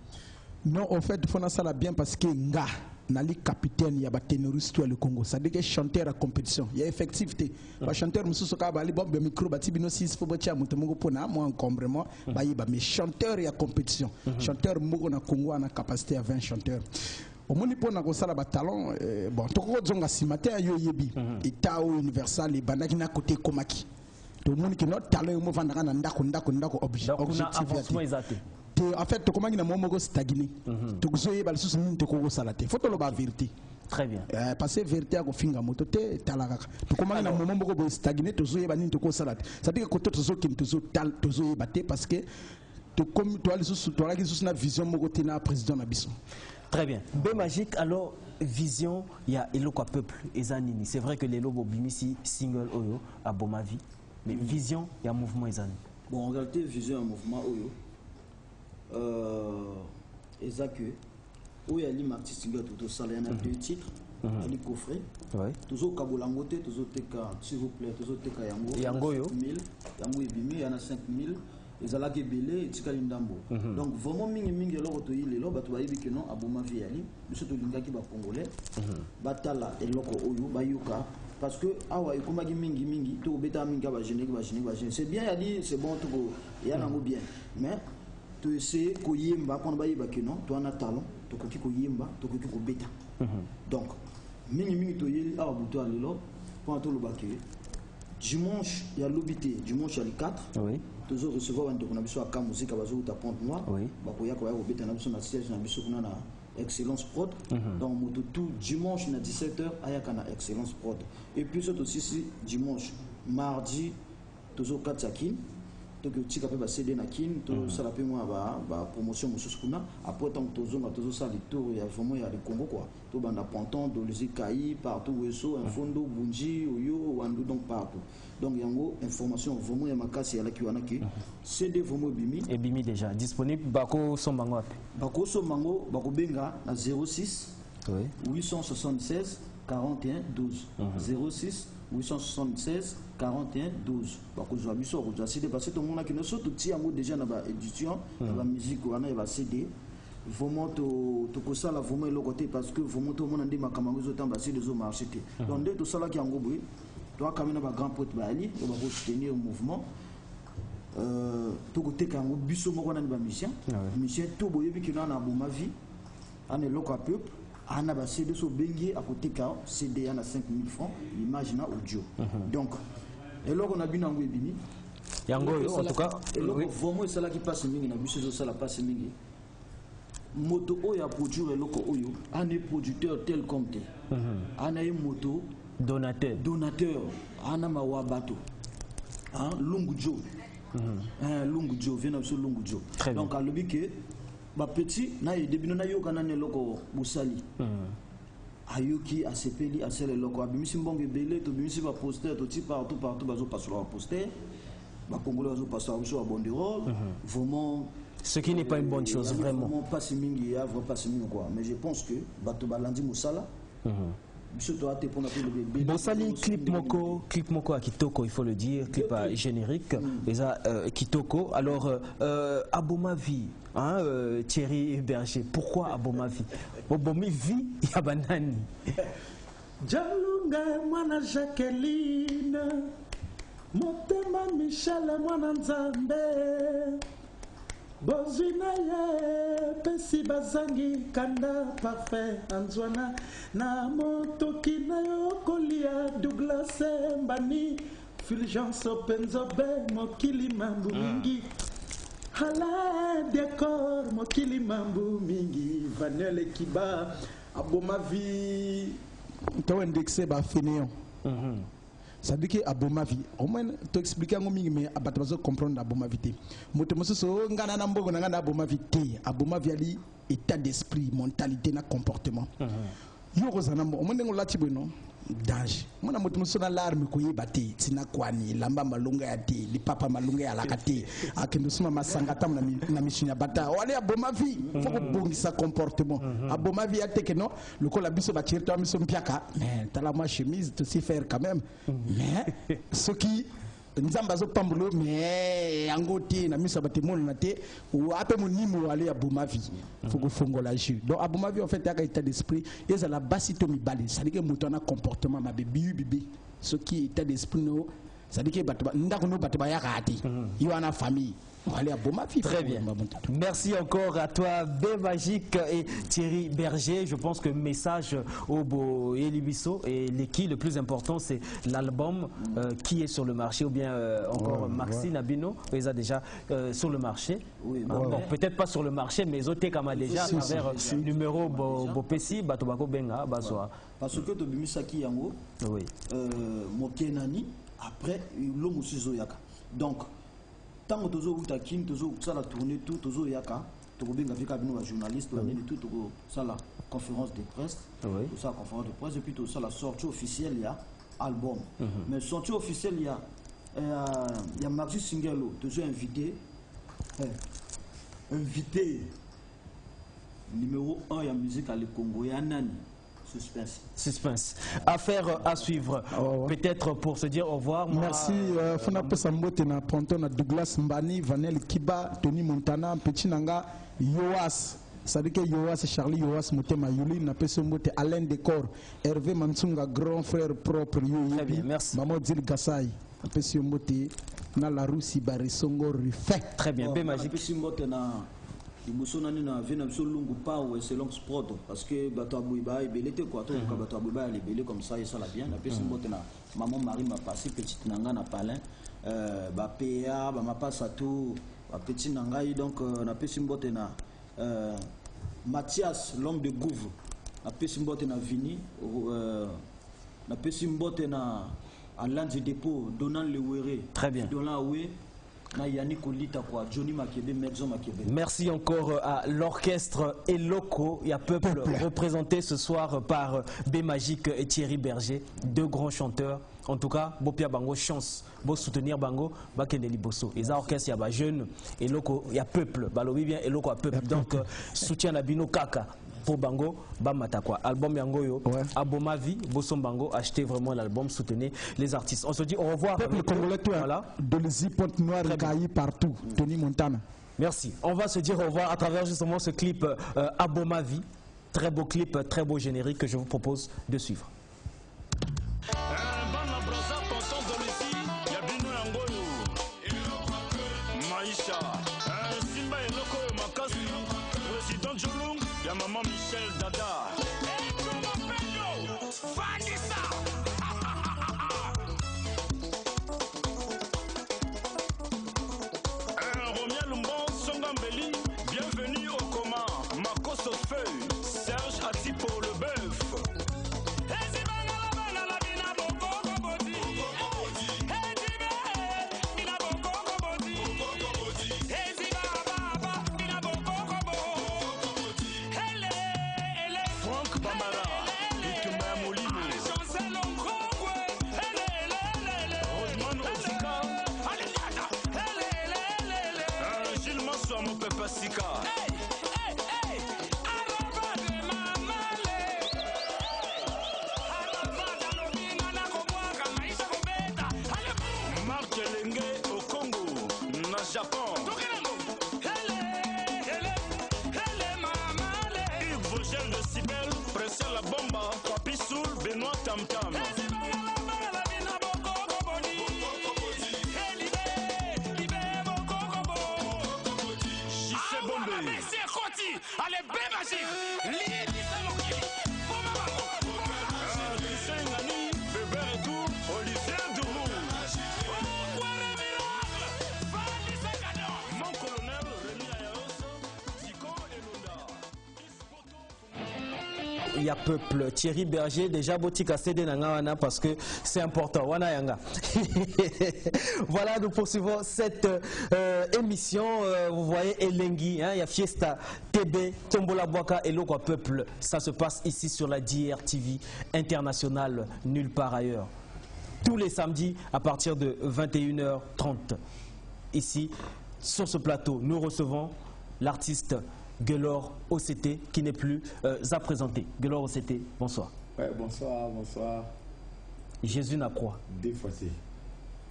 Non, en fait, il faut que ça allait bien parce que nga. Nali capitaine ya ba ténoriste le Congo ça dit que chanteur à compétition il y a effectivité ba chanteur mususu ka ba li bombe micro ba tibino 6 fo ba tia muto mongo pona mo encombrement ba yiba mais chanteur ya compétition chanteur mongo na Congo a capacité à 20 chanteurs au moni pona ko sala ba talent bon to ko zonga simatin yo yebi Itao Universal et bandaki na côté komaki to moni ki no talent mo vanda na ndako objectif en fait, comment il y a un moment stagné. Tu as dit que tu as dit faut la vérité. Très bien. Parce que la vérité, tu as dit comment il y a un moment stagné, tu as dit que tu as dit c'est-à-dire que tu as dit parce que tu as une vision de président. Très bien. B-Magique, alors, vision, il y a Eloko Peuple et Zanini. C'est vrai que les lobos bimisi single Oyo à Bomavi, mais vision, il y a un mouvement Ezani. Bon, en réalité, vision, un mouvement Oyo. Ezak, où il y a l'artiste single, tout ça, il y en a 2 titres. Il y a les coffrets. Toujours Kabolangote, toujours Teka, s'il vous plaît, toujours Teka Yango. Yango yo. Yango Ebimi, il y en a 5000. Et ça l'a gebelé et tika lindambo. Donc vraiment mingi alors to yile lo batu bayibi que non aboma viali, biso to lingaki ba congolais. Batala eloko oyo bayuka parce que awa ikomaki mingi to beta mingi ba jeune. C'est bien il a dit c'est bon to ya nango bien. Mais to essayer ko yemba quand bayiba que non, to ana talent, to koki ko yemba, to koki ko beta. Donc mingi to yili awa buto alelo pour to lo baké. Dimanche, il y a l'obité. Dimanche, il y a les 4. Oui. Toujours recevoir un document à Cam Musique à Bazou, à Pointe-Noire. Oui. Il y a un siège à Excellence Prod. Donc, tout dimanche, à 17h, il y a Excellence Prod. Et puis, c'est aussi dimanche, mardi, toujours 4 Sakin. Donc, tu as CD Nakin, ça la paie moi promotion après tant que toujours ça les tours il y a vraiment il y a le Congo quoi tout banda Panton Dolisi Kai partout Wesso un fondo Bunji Oyo Wandu donc partout donc yango information vraiment ya makasi ya la kiwana ki CD vraiment bimi et bimi déjà disponible bako sombango bako benga na 06 876 41 12 06 876 41 12 bakozwa biso kozwa CD parce que tout le monde qui nous saute ti yango déjà na ba édition na musique wana ba CD vraiment to kosala vraiment le côté parce que vraiment tout le monde ndima kamango zo tamba CD zo marché donc dès tout ça là qui yango boy toi quand même ba grand pote ba ali on va soutenir le mouvement to côté kango biso moko na ba mission to boyebi ki na boma vie ane loka peuple ana ba CD so bengi à côté ka CD ana 5000 francs l'image na audio donc et là on a bien en webini yango en tout cas vraiment ça là qui passe mingi na biso ça la passe mingi moto oya produire eloko oyo ane producteur tel comme tel ana e moto donateur ana mawabato Lungu Joe Lungu Joe vient sur Lungu Joe donc à l'objet que ba petit na e debino na yoka na ne loko busali ayoki asepeli asele loko abimisi mbonge belé to bimisi ba poster to ti partout bazo passer leur poster ba congolais bazo passer sur banderole vraiment ce qui n'est pas une bonne chose vraiment pas si mingi ya vraiment pas si mingi quoi mais je pense que bato balandi musala Bosali clip moko à Kitoko, il faut le dire, clip générique, Kitoko. Alors, Abomavi, Thierry Berger, pourquoi Abomavi? Abomavi, Yabanani. Jalunga mwana Jacqueline, Motema Michel mwana Nzambe. Bozina ye pesi bazangi kanda parfait anzwana na motoki na yo kolia Douglas Mbani Fulgence Penzobe mokili mambu mingi hala décor mokili mambu mingi Vanel Kiba Abomavi to indexé ba fainéant ça veut dire que Abomavi au moins tu expliquer ngo mingi mais abatbazo comprendre Abomavi te moto mosusu ngana na mbogo ngana Abomavi te Abomavi ali état d'esprit mentalité na comportement yo rozana mo mo ngo lati beno danger mona moto mosusu na l'arme ko yebate tina kwani lamba malunga ya te li papa malunga ya lakate akendo suma masangata na mishinya bata wale Abomavi faut ko bongisa comportement Abomavi ya te que non le ko la biso ba tirto miso mpiaka mais tala ma chemise to si faire quand même mais ce qui nzamba zo pambulo mais yangote na miso batemona na te ou ape monimo wale Abomavi faut ko fongola jeu donc Abomavi en fait a état d'esprit et ça la basito mi balé ça dit que moto na comportement ma bibi ce qui état d'esprit no ça dit que batba ndako no batba ya kati yo ana famille allez à Abomavi. Très bien. Merci encore à toi B-Magique et Thierry Berger. Je pense que message au Beau Elibiso et l'équipe le plus important c'est l'album qui est sur le marché ou bien encore Maxi Nabino ils a déjà sur le marché. Oui, bon, peut-être pas sur le marché mais Zoté Kama déjà à travers le numéro Bopesi Batobako Benga Bazoa. Parce que tu Bimisaki Yango Mokenani après l'homme Yaka. Donc tant que toujours utakin toujours ça la tournée tout toujours yaka tokobinga vika bino ba journaliste tout ça la conférence de presse tout ça conférence de presse et puis tout ça la sortie officielle il y a album mais sortie officielle il y a Maxi Singelo toujours invité numéro 1 il y a musique à le Congo il y a Nani. Suspense. Affaire à suivre. Peut-être pour se dire au revoir. Merci. Fona Pesambote na Ponton na Douglas Mbani, Vanel Kiba, Tony Montana, Petit Nanga, Yoas. C'est-à-dire que Yoas, Charlie Yoas, Motema Yuli, na Pesambote, Alain Decor, Hervé Mansunga, grand frère propre, Très bien, merci. Maman Dil Gassai, na Pesambote, na la Russie, Barisongo, Rufin. Très bien, B magique. Imusonani na vena msolungu pawe selon sport parce que bato abouiba ebelete quoi to ka bato abouiba lebele comme ça et ça la bien na pesi mbote na maman Marie m'a passé petite nanga na palin ba PA ba m'a passé tout ba petit nanga donc na pesi mbote na Mathias l'homme de Gouve na pesi mbote na Vini na pesi mbote na Alain de dépôt Donald Lewere très bien Donald Awe. Merci encore à l'orchestre Eloko, il y a Peuple représenté ce soir par B Magique et Thierry Berger, deux grands chanteurs. En tout cas, Bopia Bango chance, Bo soutenir Bango, Bakendeli Bosso. Et ça orchestre, il y a jeune, Eloko, il y a Peuple, Balobi bien, Eloko à Peuple. Donc soutien à Bino Kaka. Pour Bango, Bamata quoi. Album Yangoyo, Aboma Vie, Bosson Bango, achetez vraiment l'album, soutenez les artistes. On se dit au revoir. Peuple congolais, voilà. De les pontes noires caillées partout. Tony Montana. Merci. On va se dire au revoir à travers justement ce clip Aboma Vie. Très beau clip, très beau générique que je vous propose de suivre. Maman Michel Dada. Romiel Mbon Songambeli, bienvenue au coma. Marcos au feu, Serge Ati pour le bœuf. Marc Elenge au Congo, na Japon. Yves Vogel de Sibel, Pression la Bomba, Papi Soul, Benoît Tam Tam. Allez, B Magique, il y a Peuple, Thierry Berger, déjà Botika CD Nangawana parce que c'est important. Wana Yanga. Voilà, nous poursuivons cette émission. Vous voyez Elengi, il y a Fiesta, TB, Tombola Boaka et Lokwa Peuple. Ça se passe ici sur la DRTV internationale, nulle part ailleurs. Tous les samedis à partir de 21h30. Ici, sur ce plateau, nous recevons l'artiste Guelor OCT qui n'est plus à présenter. Guelor OCT, bonsoir. Ouais, bonsoir, bonsoir. Jésus n'a croix. Des fois,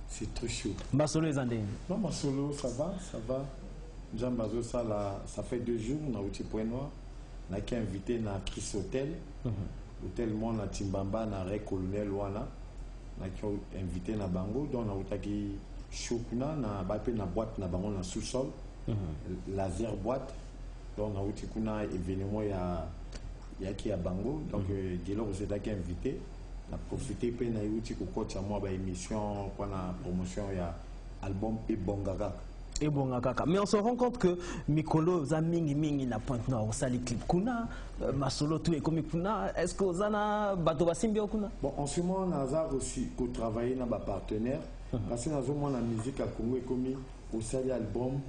c'est trop chaud. Masolo est andé. Non, Masolo, ça va, ça va. Jean Bazo, ça fait 2 jours, on a eu Point Noir. On a été invité dans Chris Hotel. Hôtel Mon à Timbamba, dans Ré Colonel Wana. On a été invité dans Bango. Donc, on a été choukuna, on a été dans boîte dans Bango, dans sous-sol. Laser boîte. Donc, on a eu un événement il y a qui à Bango. Donc, Guelor, vous êtes invité. On a profité de la émission, pour la promotion, il y a album Ebongaka. Ebongaka. Mais on se rend compte que Mikolo, Zamingi Mingi na Pointe Noire, ça les clips. Kuna, Masolo, tout est comme Kuna. Est-ce que vous avez Bato Simbio Kuna? Bon, en ce moment, on a aussi travaillé avec des partenaires. Parce que nous avons la musique à Congo et comme au sali album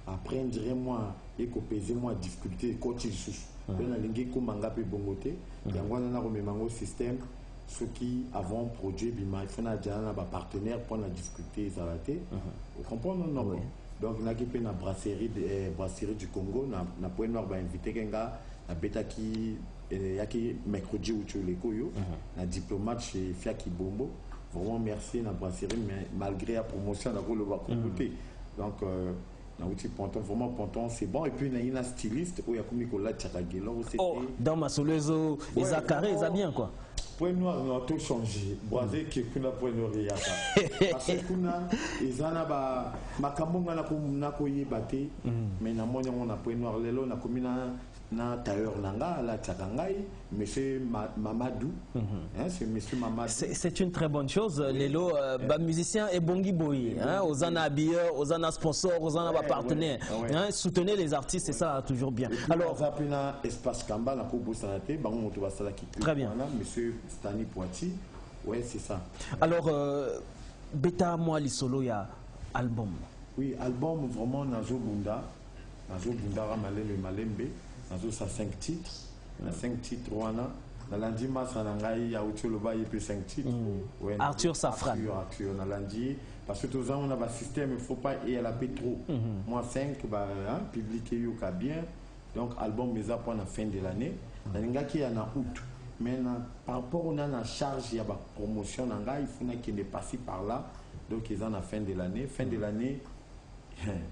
après on dirait moi et qu'on pèse moi difficulté quand il sous on a lingué comme manga pe bongoté il y a un na rememango système ceux qui avant produit bima il faut na déjà na partenaire pour la difficulté ça raté vous comprenez non donc na qui pe na brasserie du Congo na point noir ba invité kenga na beta qui yaki mercredi ou tu les koyo na diplomate chez Fiaki Bombo vraiment merci na brasserie mais malgré la promotion na le va côté donc vraiment Ponton c'est bon et puis il y a un styliste où il y a comme Nicolas Tchakagelo dans ma solezo les carré ils a bien quoi point noir on a tout changé boisé qui kuna point noir ya parce que kuna izana ba makambonga na ko yebate mais na monya on a point noir lelo na komina na tailleur nanga la tchakangai monsieur Mamadou c'est monsieur Mamadou c'est une très bonne chose lelo ba musicien et bongi boy aux ana habilleurs aux ana sponsors aux ana partenaires soutenez les artistes c'est ça toujours bien alors ça pena espace Kamba na ko bosanate bango moto basala ki très bien monsieur Stani Poiti ouais c'est ça alors beta moi li solo ya album oui album vraiment nazo bunda malembe nazo sa 5 titres na 5 titres wana na lundi masa na ngai ya utoloba yepe 5 titres ouais Arthur Safran Arthur na lundi parce que tous on a un système il faut pas et la pétro moi 5 bah publié yoka bien donc album mes à la fin de l'année na linga qui en août mais par rapport on a la charge il y a ba promotion na ngai il faut qu'il est passé par là donc ils en a fin de l'année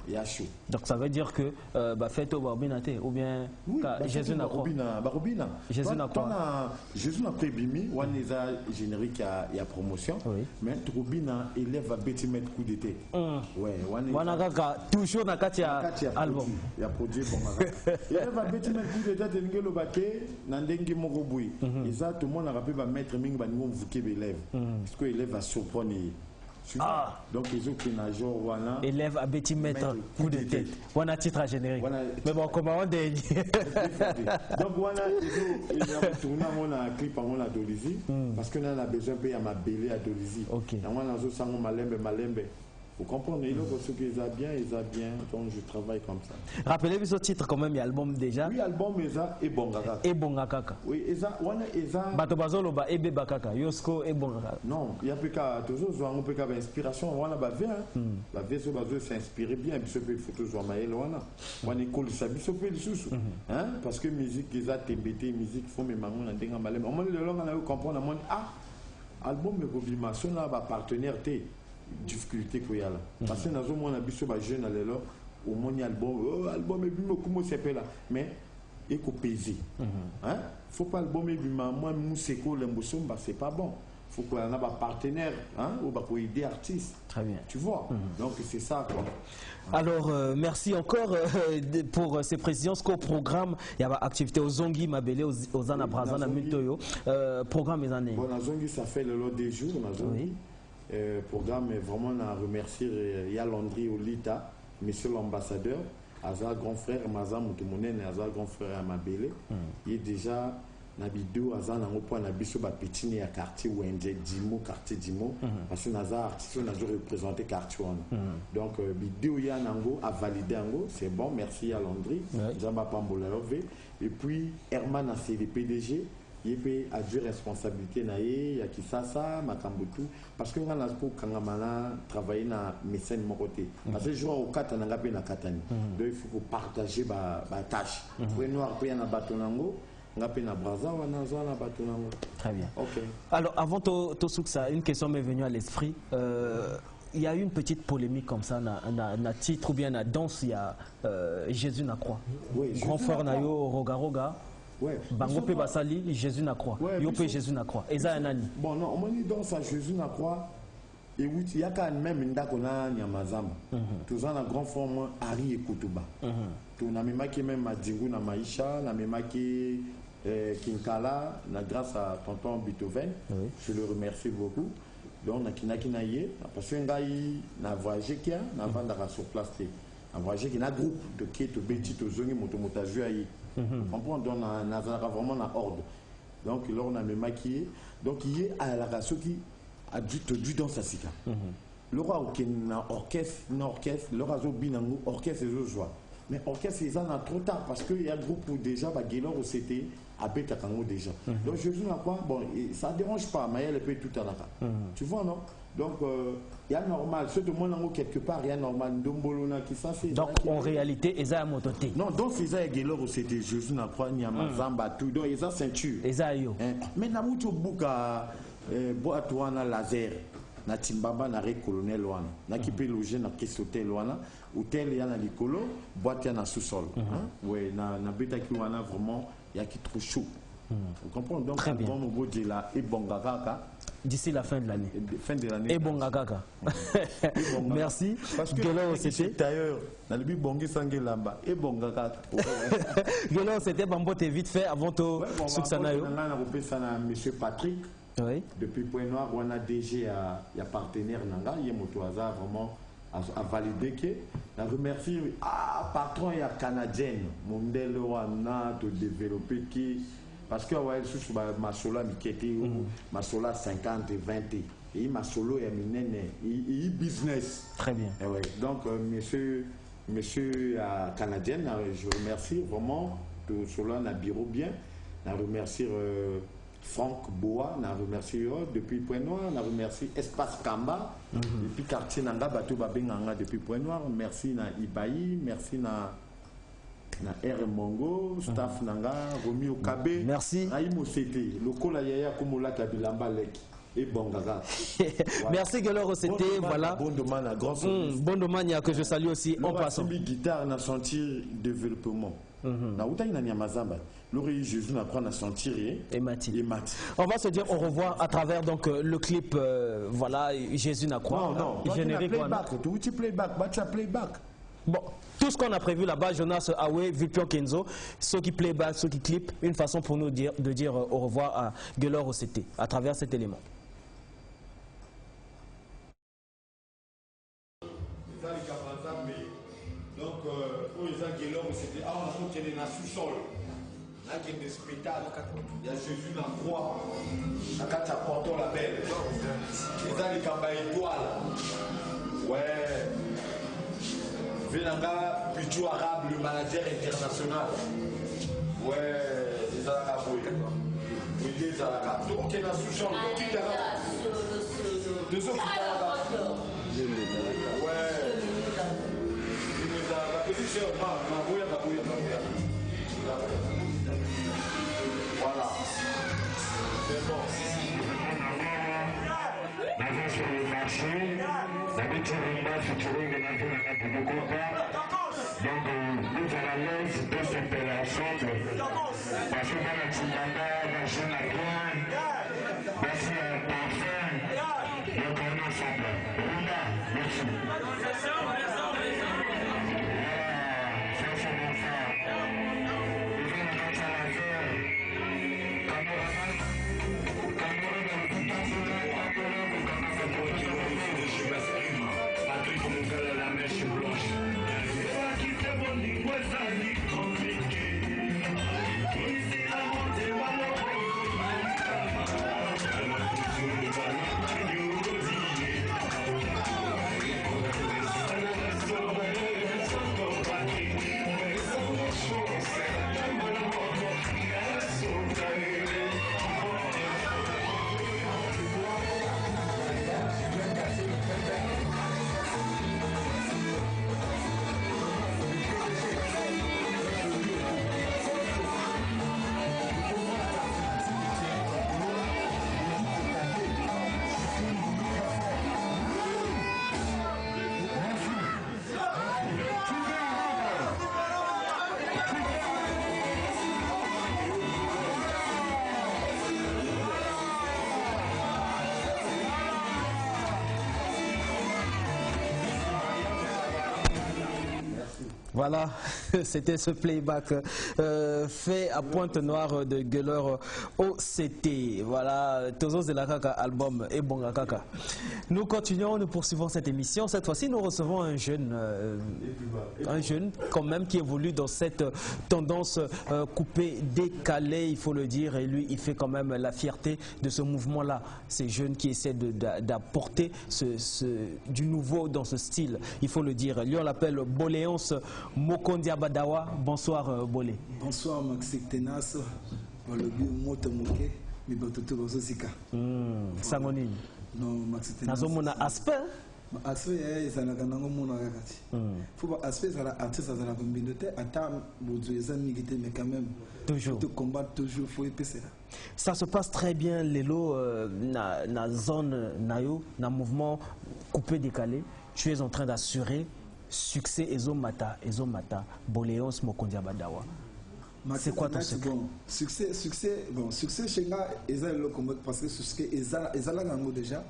il y a chaud. Donc ça veut dire que faites au Barbinate ou bien Jésus n'a quoi Jésus n'a quoi Jésus n'a pas bimi on les a générique il y a promotion mais Trobina élève à petit mettre coup d'été ouais on a toujours na katia album il y a produit bon élève à petit mettre coup d'été tengue le baquet nandengi moko boui ça tout le monde a rappelé va mettre mingi ba ngo mvuke élève parce que élève va surprendre. Donc ils ont pris un jour voilà élève à Betty mettre coup de tête on a titre à générique mais bon comment on dit donc voilà ils ont tourné on a clip on a Dolizy parce que là on a besoin de payer à ma belle à Dolizy OK on a zo sango malembe vous comprenez ce qu'ils a bien donc je travaille comme ça rappelez-vous ce titre quand même il y a album déjà oui album et bonga kaka oui eza bato bazolo ba ebe bakaka yosko et bonga non il y a plus qu'à toujours on peut qu'à inspiration on ba vient la vie so bazo s'inspirer bien puis il faut toujours maël on école ça biso pe lisusu parce que musique ils a tembete musique faut me mango na ndenga malem on le longa na comprendre on album me kobimation na ba partenaire té difficulté qu'il y a là parce que nous avons un biso ba jeune alors au monde album et bimo comment s'appelle là mais éco pesé faut pas album et bima moi museko l'embosomba c'est pas bon faut qu'on ait un partenaire ou bah pour aider artistes très bien tu vois donc c'est ça quoi. Alors merci encore pour ces précisions qu'au programme il y a activité aux Zongi Mabele aux Ana Brazana Mutoyo programme les années bon la Zongi ça fait le lot des jours oui. Programme vraiment à remercier Yalandri Olita, monsieur l'ambassadeur, Azar grand frère Mazam Moutoumounen et Azar grand frère Amabele. Il est déjà Nabido Azar n'a pas Nabiso Bapetini à quartier ou Dimo quartier Dimo parce que Nazar artiste n'a jamais représenté quartier donc Bideo Yanango a validé Ango c'est bon merci Yalandri Jamba Pambolove et puis Herman a c'est le PDG. Il peut adduire responsabilité naïe ya kisasa makambutu parce que on a pour kangamana travailler na mécène mon côté parce que jour au kata na ngape na katani donc il faut partager ba tâche pour noir pe na batonango ngape na braza wana zo na batonango très bien OK alors avant to ça une question m'est venue à l'esprit il y a eu une petite polémique comme ça na titre ou bien na danse il y a Jésus na croix grand frère na yo roga ouais bango pe basali Jésus na croix yo pe Jésus na croix eza nani bon non on dit donc ça Jésus na croix et oui il y a quand même ndako na nyamazamba tous en grand forme Ari et Kutuba tout na memaki même Madingu na Maisha na memaki Kinkala na grâce à tonton Beethoven je le remercie beaucoup donc na kinaki na ye parce que ngai na voyagé kia na vanda sur place na voyagé qui na groupe de Keto Betty to zongi moto motaju ayi on prend donc vraiment la ordre donc là on a même maquillé donc il y a à la race qui a dû dans sa sika le roi orchestre, le razo binango orchestre et joie. Mais orchestre c'est ça trop tard parce qu'il y a un groupe où déjà Guélor c'était à Betakango déjà. Donc je joue à quoi bon ça dérange pas mais elle peut tout à la tu vois non. Donc il y a normal ce monde quelque part il y a normal dombolona qui ça c'est donc en réalité Eza a mototé. Non donc c'est ça Guélor c'était je joue à quoi Nyama Zamba tout donc Eza ceinture. Eza yo. Mais na mucho buka boatwana laser na timbamba na ré colonel wana na qui peut loger na Christotel wana hôtel ya na likolo boîte ya na sous-sol ouais na beta ki wana vraiment il y a qui trop chaud vous comprenez donc bon au bout de la et bongakaka d'ici la fin de l'année et bongakaka merci parce que Guélor c'était d'ailleurs na libi bongi sangelamba et bongakaka Guélor c'était bambote vite fait avant to suksanayo na repé sana monsieur Patrick. Oui. Depuis Point Noir, on a DG il y a partenaire Nanga, il y a Motoaza vraiment à valider que. Je remercie patron et canadienne, modèle wana de développer qui parce que ouais sous ma sola miketi ma sola 50 et 20 et ma solo est minene et business. Très bien. Et ouais. Donc monsieur canadienne, je remercie vraiment tout cela na bureau bien. Je remercie Franck Boa, on a remercié depuis Point Noir, on a remercié Espace Kamba, depuis quartier Nanga, Bateau Babenganga depuis Point Noir, merci na Ibaï, merci na R Mongo, staff Nanga, Romy Okabe, merci. Aïmo Sete, Lokola Yaya Kumola Kabilamba Lek. Et Bongaga. Merci Guélor c'était voilà. Bon domaine à grand bon domaine que je salue aussi en passant. Guitare na sentir développement. Na uta ina nyamazamba. L'oreille Jésus n'a pas à sentir et Mati. On va se dire au revoir à travers donc le clip voilà Jésus n'a quoi. Non, générique playback. Bon, tout ce qu'on a prévu là-bas, Jonas Awe, Victor Kenzo, ceux qui playback, ceux qui clip, une façon pour nous de dire au revoir à Guélor OCT à travers cet élément. Donc, on a sous-sol. Là, il y a des spectacles. Il y a Jésus dans la croix. Là, quand tu apportes la belle. Les gens, les cambas étoiles. Ouais. Venanga, Pichou Arabe, le manager international. Ouais, les Arabes. Oui, les Arabes. Donc, il y a un sous-sol. Deux autres qui Arabes. Ouais. Voilà. C'est bon. Sur le marché, d'habitude, on va featuring de la donc, nous à l'aise de cette opération. Parce que dans la Timbanda, la jeune à toi, merci à parfum, donc on est ensemble. Runda, merci. Voilà, c'était ce playback fait à Pointe-Noire de Gueuleur OCT. Voilà, Tozo Zelakaka album et Bongakaka. Nous continuons, nous poursuivons cette émission. Cette fois-ci, nous recevons un jeune quand même qui évolue dans cette tendance coupée, décalée, il faut le dire. Et lui, il fait quand même la fierté de ce mouvement-là. Ces jeunes qui essaient d'apporter du nouveau dans ce style, il faut le dire. Lui, on l'appelle Boléance Mokondia Badawa. Bonsoir Bolé. Bonsoir Maxi Tenas. Sangonini. Non, Maxi Tenas. Nazomona aspect. Aspect ezalaka nango mona kati. Faut pas aspect ezala artiste ezala communauté ata bozo ezami kité mais quand même toujours te combattre toujours faut épaiser. Ça se passe très bien Lelo na zone nayo na mouvement coupé décalé. Tu es en train d'assurer succès ezomata Boléance Mokondia Badawa. C'est quoi ton secret? Succès chez moi, le combat parce que succès ezala nango déjà,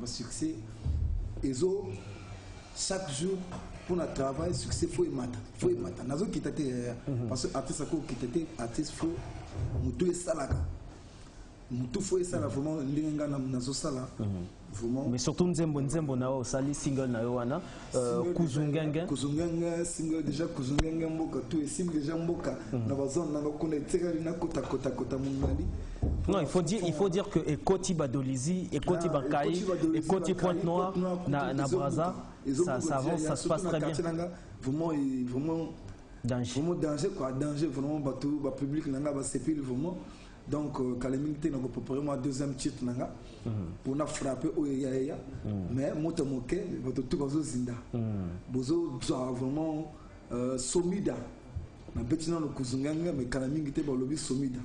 succès ezo chaque jour pour notre travail succès faut mata. Nazo kitate parce que artiste ko kitate artiste faut mutu esalaka. Mutu faut esala vraiment linga nazo sala. Mais surtout Nzembo nao sali single na wana Kuzungenge single déjà Kuzungenge mboka tout et single déjà mboka na bazone na kona tekali na kota munali. Non, il faut dire que Ekoti Badolizi, Ekoti Bankai, Ekoti Pointe-Noire na Braza, ça avance, ça se passe très bien. Vraiment danger quoi, danger vraiment bateau public nanga ba sepil vraiment. Donc, Kalemingte n'a pas préparé mon deuxième titre pour nous frapper au Yaya. Mais moi, je suis tout le zinda. Bozo vraiment somida. Na betina no kuzunganga mais Kalemingte ba lobi somida.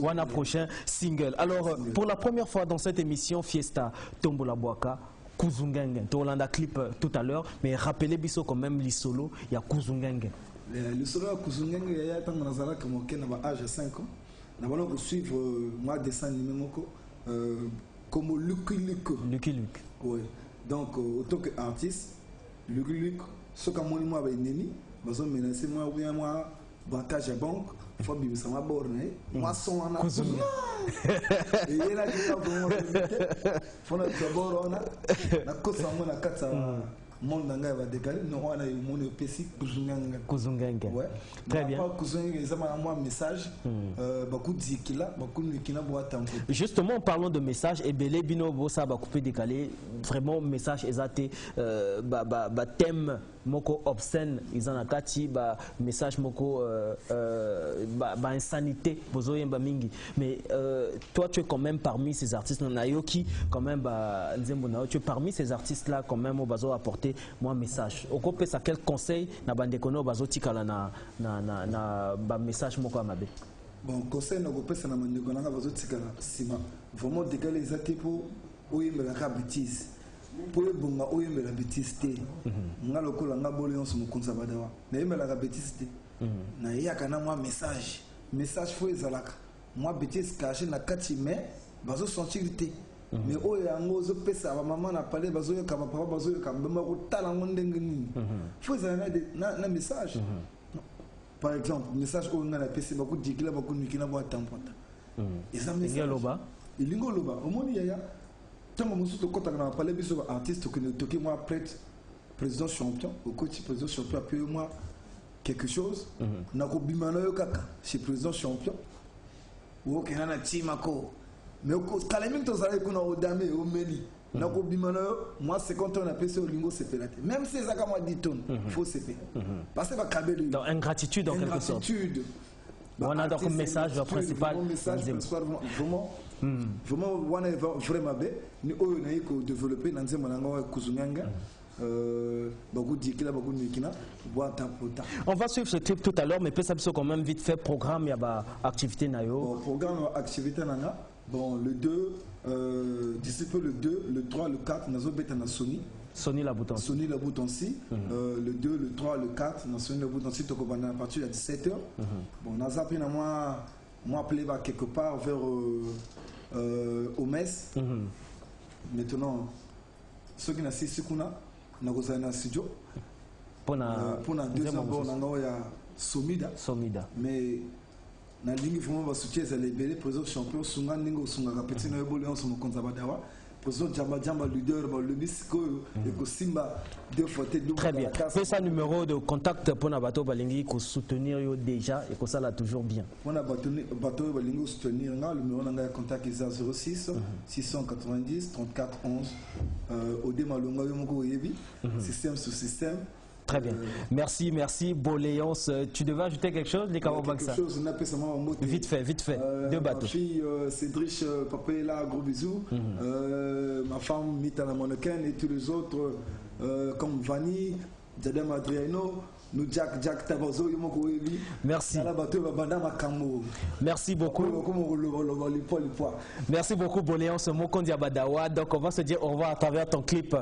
Wana prochain single. Alors, pour la première fois dans cette émission Fiesta Tombola Boaka. Kuzunganga. Tu as clip tout à l'heure, mais rappelez biso quand même les solos, il y a Kuzunganga. Le solo Kuzunganga, il y a tant que comme âge 5 ans. Nous allons suivre moi dessin animé comme Lucky Luke. Oui. Donc autant qu'artiste, Lucky Luke, ce que moi avec Neni, besoin menacer moi ou moi banquage à banque, faut bien ça m'a borné, moi son en a. Et il a dit vraiment faut d'abord on a cause moi na kata monde nanga va décaler non on a eu mon PC Kuzunganga. Ouais. Très bien. Kuzunganga ça m'a envoyé un message beaucoup d'ikila beaucoup nikina boa tampo. Justement parlons de message et belé bino bossa ba coupé décalé vraiment message exacté thème moko obscène ils en a kati ba message moko insanité bozo yemba mingi mais toi tu es quand même parmi ces artistes nayoki quand même nzembo na tu es parmi ces artistes là quand même au bazo apporter moi message okope ça quel conseil na bande kono bazo tikala na ba message moko amabe. Bon conseil na okope ça na bande kono na bazo tikala sima vraiment décaler exacté pour oyembela ka bêtise pour bonga oyembela bêtise té nga lokola nga Boléance Mokondia Badawa na yembela ka bêtise té na yaka na moi message faut ezalaka moi bêtise caché na kati mais bazo sentir té. Mais oh yango zo pesa ba maman na parler bazo yoka ba papa bazo yoka mbema ko tala ndenge nini faut na message par exemple message o ngana pesa ba ko dikila ba ko nikina ba tampota eza message ilingo loba omoni yaya tango musuto kota na parler biso ba artiste que ne toki moi président champion au coach président champion après moi quelque chose na ko bimana yo kaka chez président champion ou ke na timako. Mais au Kaleming, tu as dit qu'on a odamé au Meli. Moi, c'est quand on a passé au lingo, c'est pélaté. Même si c'est comme dit ton, il faut se faire. Parce que c'est pas dans ingratitude, en quelque sorte. Ingratitude. On a donc un message principal. Vraiment, on est vraiment bien. Nous avons développé dans le Kuzunganga. On va suivre ce clip tout à l'heure, mais peut-être quand même vite fait programme, il y a activité nayo. Programme activité nana. Bon, le 2, d'ici peu le 2, le 3, le 4, nous avons Sony la Boutonsi. Le 2, le 3, le 4, nous Sony la Boutonsi, à partir de 17h. Bon, nous avons appris moi playback quelque part vers au Metz. Maintenant, ceux qui n'ont pas nous avons un studio. pour la deuxième bord il y a Somida mais na lingi vraiment va soutien les belé président champion sunga ningo sunga kapeti na yebole on son konzabadawa président Jamba leader le bisco et Simba deux fois double. Très bien. C'est ça numéro de contact pour na bateau balingi ko soutenir yo déjà et que ça là toujours bien. Pour na bateau balingi soutenir nga le numéro na contact est 06 690 34 11 au démalonga yo moko yebi système sous système. Très bien. Merci. Boléance, tu devais ajouter quelque chose, les quelque chose, vite fait. Deux bateaux. Ma fille, Cédric, papa est là, gros bisous. Ma femme, Mita la mannequin et tous les autres, comme Vanny, Jadem Adriano, nous Jack Tabazo, merci. Merci beaucoup. Merci beaucoup, Boléance Mokondi Abadawa. Donc, on va se dire au revoir à travers ton clip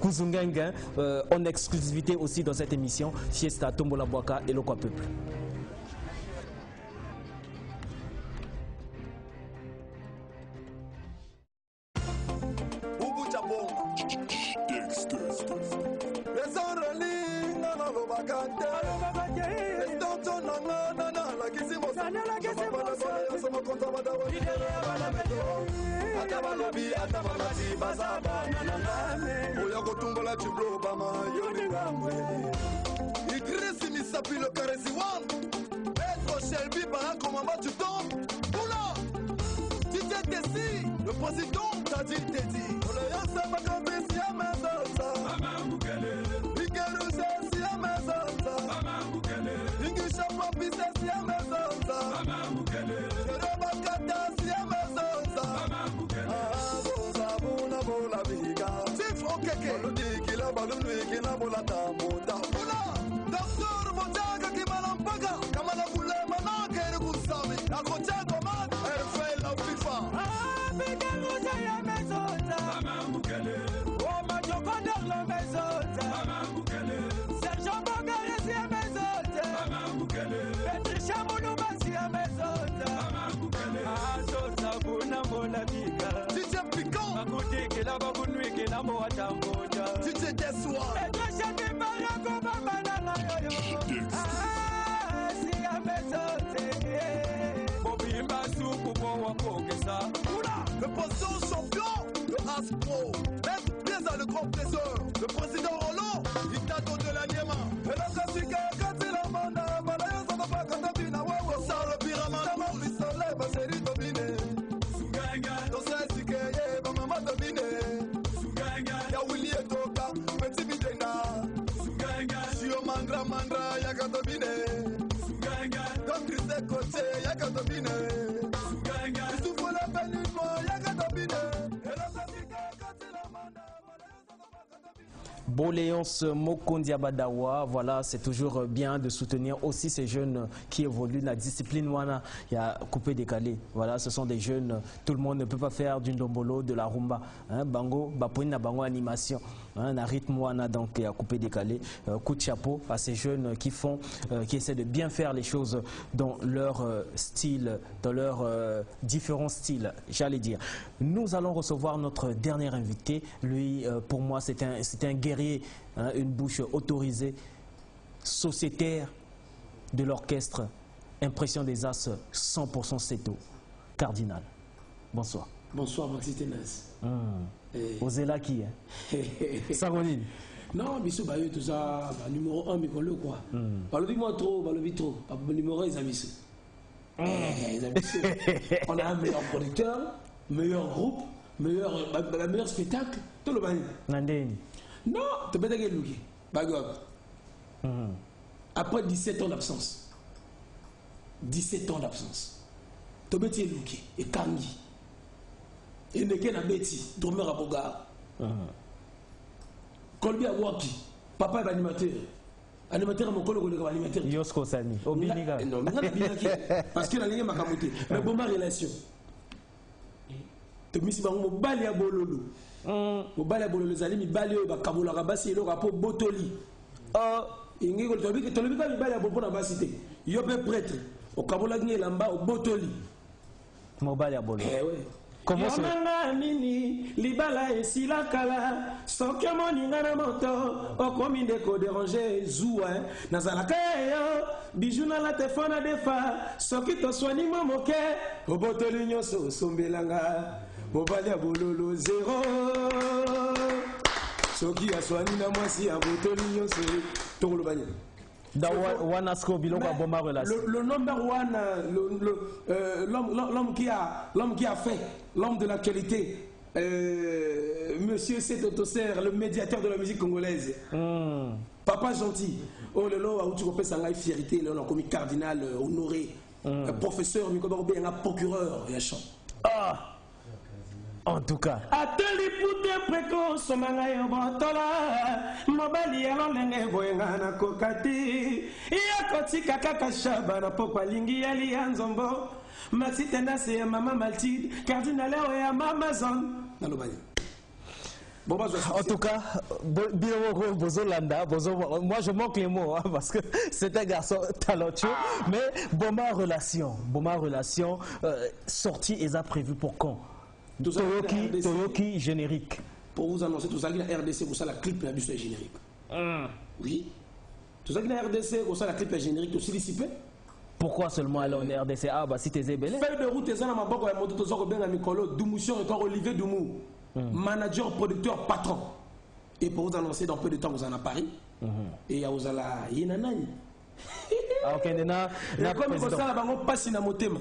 Kuzungengen, en exclusivité aussi dans cette émission, Fiesta Tombola Boaka et Lokwa Peuple. Le président t'a dit Teddy. Le président champion, le Aspro, maître Pieza, le grand trésor, le président Roland, dictateur de la Niema. Et la Kassika, Katsila Manda, Malaya, Sanapa, Katabina, Wawa, Sara, Piramana, Marisole, Baseri, Tobine, Suganga, Dosa, Sikeye, Mama, Tobine, Suganga, Yawili, Toka, Petit Bidena, Suganga, Shio Mandra, Yakatobine, Suganga, Don Christe Koche, Yakatobine, Suganga, Soufola Benimo, Yakatobine, et la Kassika, Katsila Manda. Boléance Mokondi Abadawa, voilà, c'est toujours bien de soutenir aussi ces jeunes qui évoluent. La discipline Wana, il y a coupé décalé. Voilà, ce sont des jeunes, tout le monde ne peut pas faire du ndombolo, de la rumba. Hein, bango, bapouina bango animation. Hein, un rythme Wana, donc il y a coupé décalé. Coup de chapeau à ces jeunes qui font, qui essaient de bien faire les choses dans leur style, dans leurs différents styles, j'allais dire. Nous allons recevoir notre dernier invité. Lui, pour moi, c'est un guerrier, hein, une bouche autorisée, sociétaire de l'orchestre Impression des As 100% Seto, Cardinal. Bonsoir. Bonsoir, Maxi Ténès. Ozela qui est Saronine. Non, Bissou Bayou, tout ça, numéro 1, mais qu'on le croit. Parle-moi trop, parle-moi trop. Numéro 1, ils aiment ça. On a un meilleur producteur, meilleur groupe, meilleur spectacle. Tout le monde. Non, tu peux pas gagner. Après 17 ans d'absence. 17 ans d'absence. Tu peux te looké et Kangi. Et Neke na Betty, dormir à Boga. Colby à Waki. Papa est animateur. Animateur, mon collègue est animateur. Yosko Sani. Obiniga. Non, mais parce que la ligne m'a camoté. Mais bon, ma relation. Tu me dis, mon bali à Bololo. Mon bali à Bololo, les amis, bali à Kabola Rabassi, le rapport Botoli. Il n'y a pas de bali à Bololo Rabassi. Il y a un prêtre. Au Kabola Lamba, au Botoli. Mon bali à Bololo. Eh oui. Comment ça? Yonanga nini libala esila kala soki moninga na moto okomi ndeko déranger zuwa nazalaka yo bijou na la téléphone à defa soki toswani mo moke obotoli nyonso osombelanga mobali ya bololo 0 soki aswani na mwasi ya botoli nyonso tokolobanya dans Wanasko Bilonga Boma relation. Le number one, l'homme qui a fait, l'homme de l'actualité, Monsieur Seto Tosser, le médiateur de la musique congolaise. Papa gentil. Oh le lot, où tu repères sa fierté, là on a commis cardinal honoré, professeur, procureur, il y a chant. Ah. En tout cas. Ateli pute précoce manga yo botola mobali alolenge boyenga na kokati iya kotika kaka shaba na pokwa lingi yali anzombo maxi tenase ya mama Maltide cardinal ya mama zone nalobali. En tout cas, moi je manque les mots hein, parce que c'est un garçon talentueux. Mais Boma relation sortie et ça prévu pour quand? Toyoki générique. Pour vous annoncer, tout ça, la RDC, vous savez, la clip la bus générique. Oui. Tout ça, la RDC, vous savez, la clip générique, aussi dissipé. Pourquoi seulement alors en RDC? Ah, bah si t'es ébélé. Feuille de route, t'es en ma banque, la moto, t'es en bien à Mikolo, Doumoution, encore Olivier Doumou. Manager, producteur, patron. Et pour vous annoncer, dans peu de temps, vous en avez Paris. Et vous avez la Yinanani. Ah, ok, comme vous savez, la banque passe dans mon thème.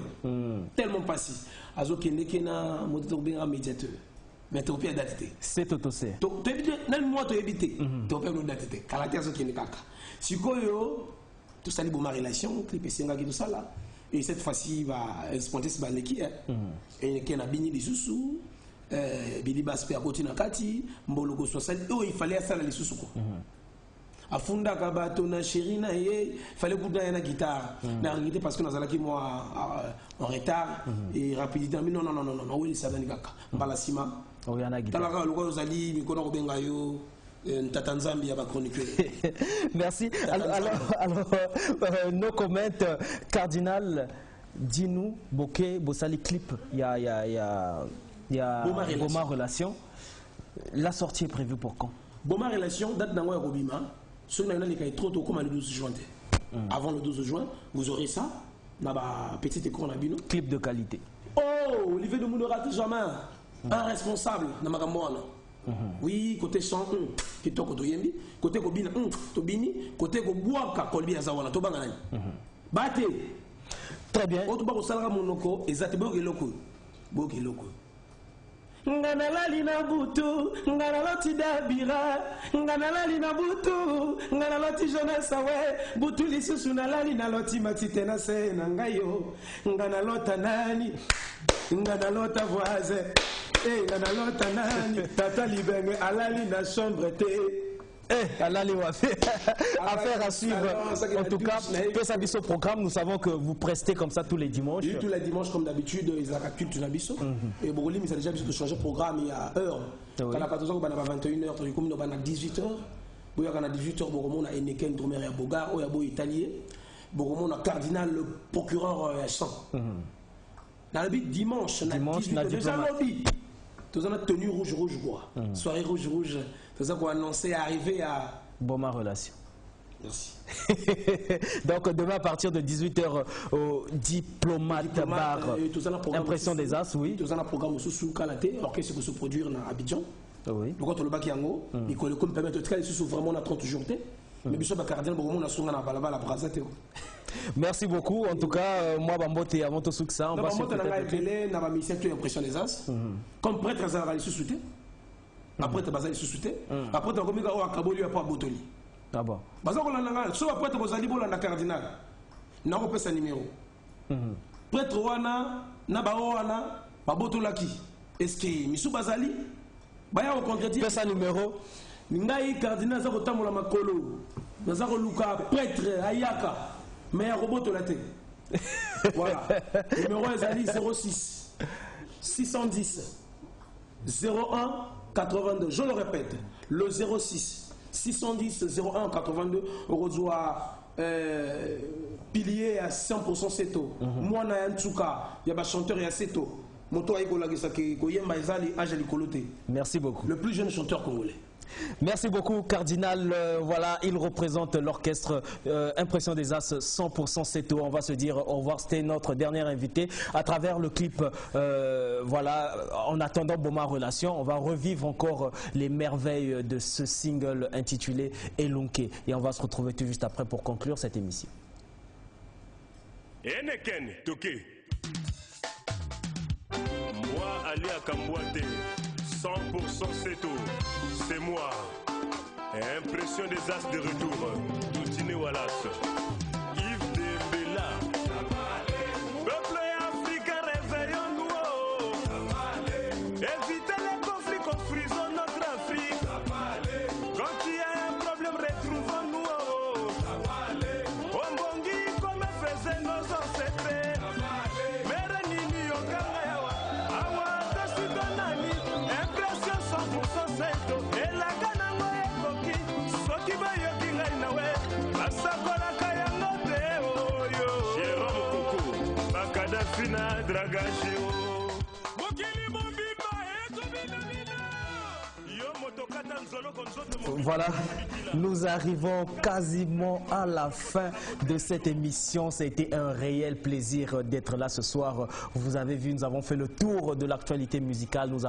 Tellement passé. Azoke nekena moto benga médiateur mais to pia datité c'est toto c'est to éviter nan moi to éviter to pia no datité caractère azoke nekaka sikoyo tout ça Boma relation clip senga ki tout ça là et cette fois-ci va exporter ce baleki et nekena bini lisusu bili baspe à côté na kati mboloko 60 oh il fallait ça les sous quoi afunda kabato na chéri na ye fallait bouda na guitare na regretté parce que nous allons moi en retard et rapidité mais non oui ça va nikaka mbala sima oyana guitare talaka lokwa ozali mikona ko benga yo Tata Nzambi ya ba chroniqueur. Merci. Alors nos comments cardinal dis-nous Boké Bossali clip il y a Boma relation. La sortie est prévue pour quand? Boma relation date d'ango ya Robima. Ce n'est pas trop tôt comme le 12 juin. Avant le 12 juin, vous aurez ça. Dans la petite école Nabino. Clip de qualité. Oh, Olivier de Mouno rate jamais. Un responsable dans ma oui, côté chant, qui toko to yembi, côté kobina, tobini, côté kobuaka kolbi azawana to bangana. Bate. Très bien. Autre bako salga monoko, exactement loko. Boki loko. Nganalali na butu, nganaloti dabira, nganalali na butu, nganaloti jeunesse awe, butu lisusu nalali naloti matite na se na ngayo, nganalota nani, nganalota voisin, nganalota nani, tata libenge alali na chambre te. Alali Wafé, affaire à suivre. En tout cas, Pesabiso programme, nous savons que vous prestez comme ça tous les dimanches. Oui, tous les dimanches, comme d'habitude, ils ont la culture Nabiso. Et Bogolim, ils ont déjà changé de programme il y a heure. Quand à 14h, on a 21h, on a 18h. On a 18h, on a Eneken, Dromer et Bogar, on a Beau Italien. On a Cardinal, le procureur à 100. Dans le but, dimanche, on a déjà lobby. Tous on a tenue rouge, quoi. Soirée rouge. C'est ça qu'on a annoncé arriver à Boma relation. Merci. Donc demain à partir de 18h au Diplomate Bar, Impression des As, oui. Tout ça un programme sous Kalaté, orchestre qui se produire à Abidjan. Oui. Donc quand on le bac yango, il peut permettre de travailler sous vraiment à 30 jours. Mais bien sûr, Cardinal Bourmon a souvent la Brazate. Merci beaucoup. En tout cas, moi, Bambote avant tout succès. On va suivre. Impression des As. Comme prêtre, ça va aller sous-souter. Après, tu vas aller sous-souter. Après, tu vas aller à Kaboli à Botoli. Ah bon. Parce que soit après, tu vas aller à Cardinal. Tu vas pas numéro. Prêtre Wana, Nabaoana, Babotolaki. Est-ce que Missou Bazali, Baya au concrétisme. Pesa numéro. Ngai Cardinal Zakotamola Makolo. Nazaro Luka, prêtre Ayaka. Mais un robot de la tête. Voilà. Numéro Ezali 06 610 01 82. Je le répète. Le 06 610 01 82. On reçoit pilier à 100% Seto. Moi, on a un Tsuka. Il y a un chanteur et un Seto. Merci beaucoup. Le plus jeune chanteur congolais. Merci beaucoup, Cardinal. Voilà, il représente l'orchestre Impression des As 100% Seto. On va se dire au revoir. C'était notre dernier invité à travers le clip. Voilà, en attendant Boma Relation, on va revivre encore les merveilles de ce single intitulé Elunke. Et on va se retrouver tout juste après pour conclure cette émission. Eneken, Toké. Moi, Ali Akambouate, 100% Seto. C'est moi. Impression des As de retour. Doutine Wallace. Yves de Bella. Peuple africain, réveillons-nous. Évitez les conflits, construisons notre Afrique. Quand il y a un problème, retrouvons-nous. Ombongi comme faisaient nos ancêtres. Merenini Okangayawa. Awa Tosidonani. Impression 100% Seto. Et la Kanango Ekoki. Soki Bayoki Ngainawe. Asakola Kayangote Oyo. Jérôme Koko. Bakadafina Dragacheo. Voilà, nous arrivons quasiment à la fin de cette émission. Ça a été un réel plaisir d'être là ce soir. Vous avez vu, nous avons fait le tour de l'actualité musicale. Vous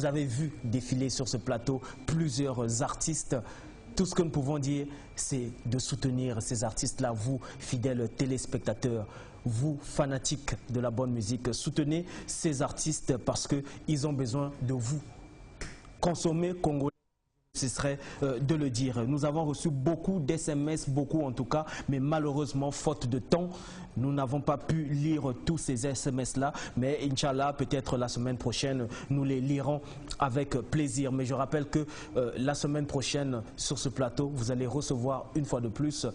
avez vu défiler sur ce plateau plusieurs artistes. Tout ce que nous pouvons dire, c'est de soutenir ces artistes-là, vous, fidèles téléspectateurs, vous, fanatiques de la bonne musique. Soutenez ces artistes parce qu'ils ont besoin de vous. Consommer congolais, ce serait de le dire. Nous avons reçu beaucoup d'SMS, beaucoup en tout cas, mais malheureusement, faute de temps, nous n'avons pas pu lire tous ces SMS-là. Mais Inch'Allah, peut-être la semaine prochaine, nous les lirons avec plaisir. Mais je rappelle que la semaine prochaine, sur ce plateau, vous allez recevoir une fois de plus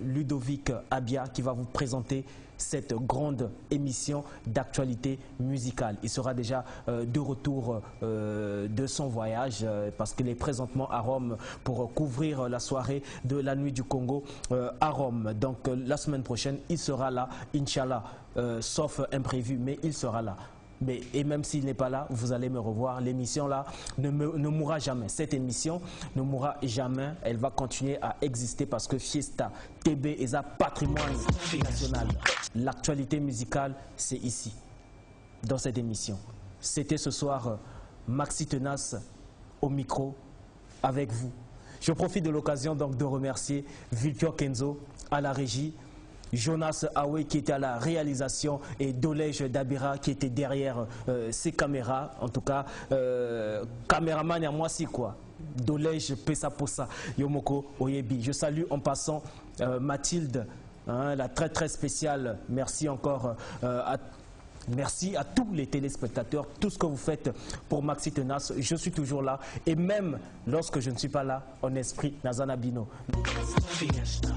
Ludovic Abia qui va vous présenter cette grande émission d'actualité musicale. Il sera déjà de retour de son voyage parce qu'il est présentement à Rome pour couvrir la soirée de la nuit du Congo à Rome. Donc la semaine prochaine, il sera là, Inch'Allah, sauf imprévu, mais il sera là. Et même s'il n'est pas là, vous allez me revoir. L'émission là ne mourra jamais. Cette émission ne mourra jamais. Elle va continuer à exister parce que Fiesta TB est un patrimoine national. L'actualité musicale, c'est ici, dans cette émission. C'était ce soir Maxi Tenace au micro avec vous. Je profite de l'occasion donc de remercier Vilpior Kenzo à la régie, Jonas Awe qui était à la réalisation et Dolej Dabira qui était derrière ces caméras. En tout cas, caméraman à moi si quoi. Dolej Pesa Posa Yomoko Oyebi. Je salue en passant Mathilde, hein, la très spéciale. Merci encore merci à tous les téléspectateurs, tout ce que vous faites pour Maxi Tenace. Je suis toujours là et même lorsque je ne suis pas là, en esprit, Nazana Bino. Fiesta.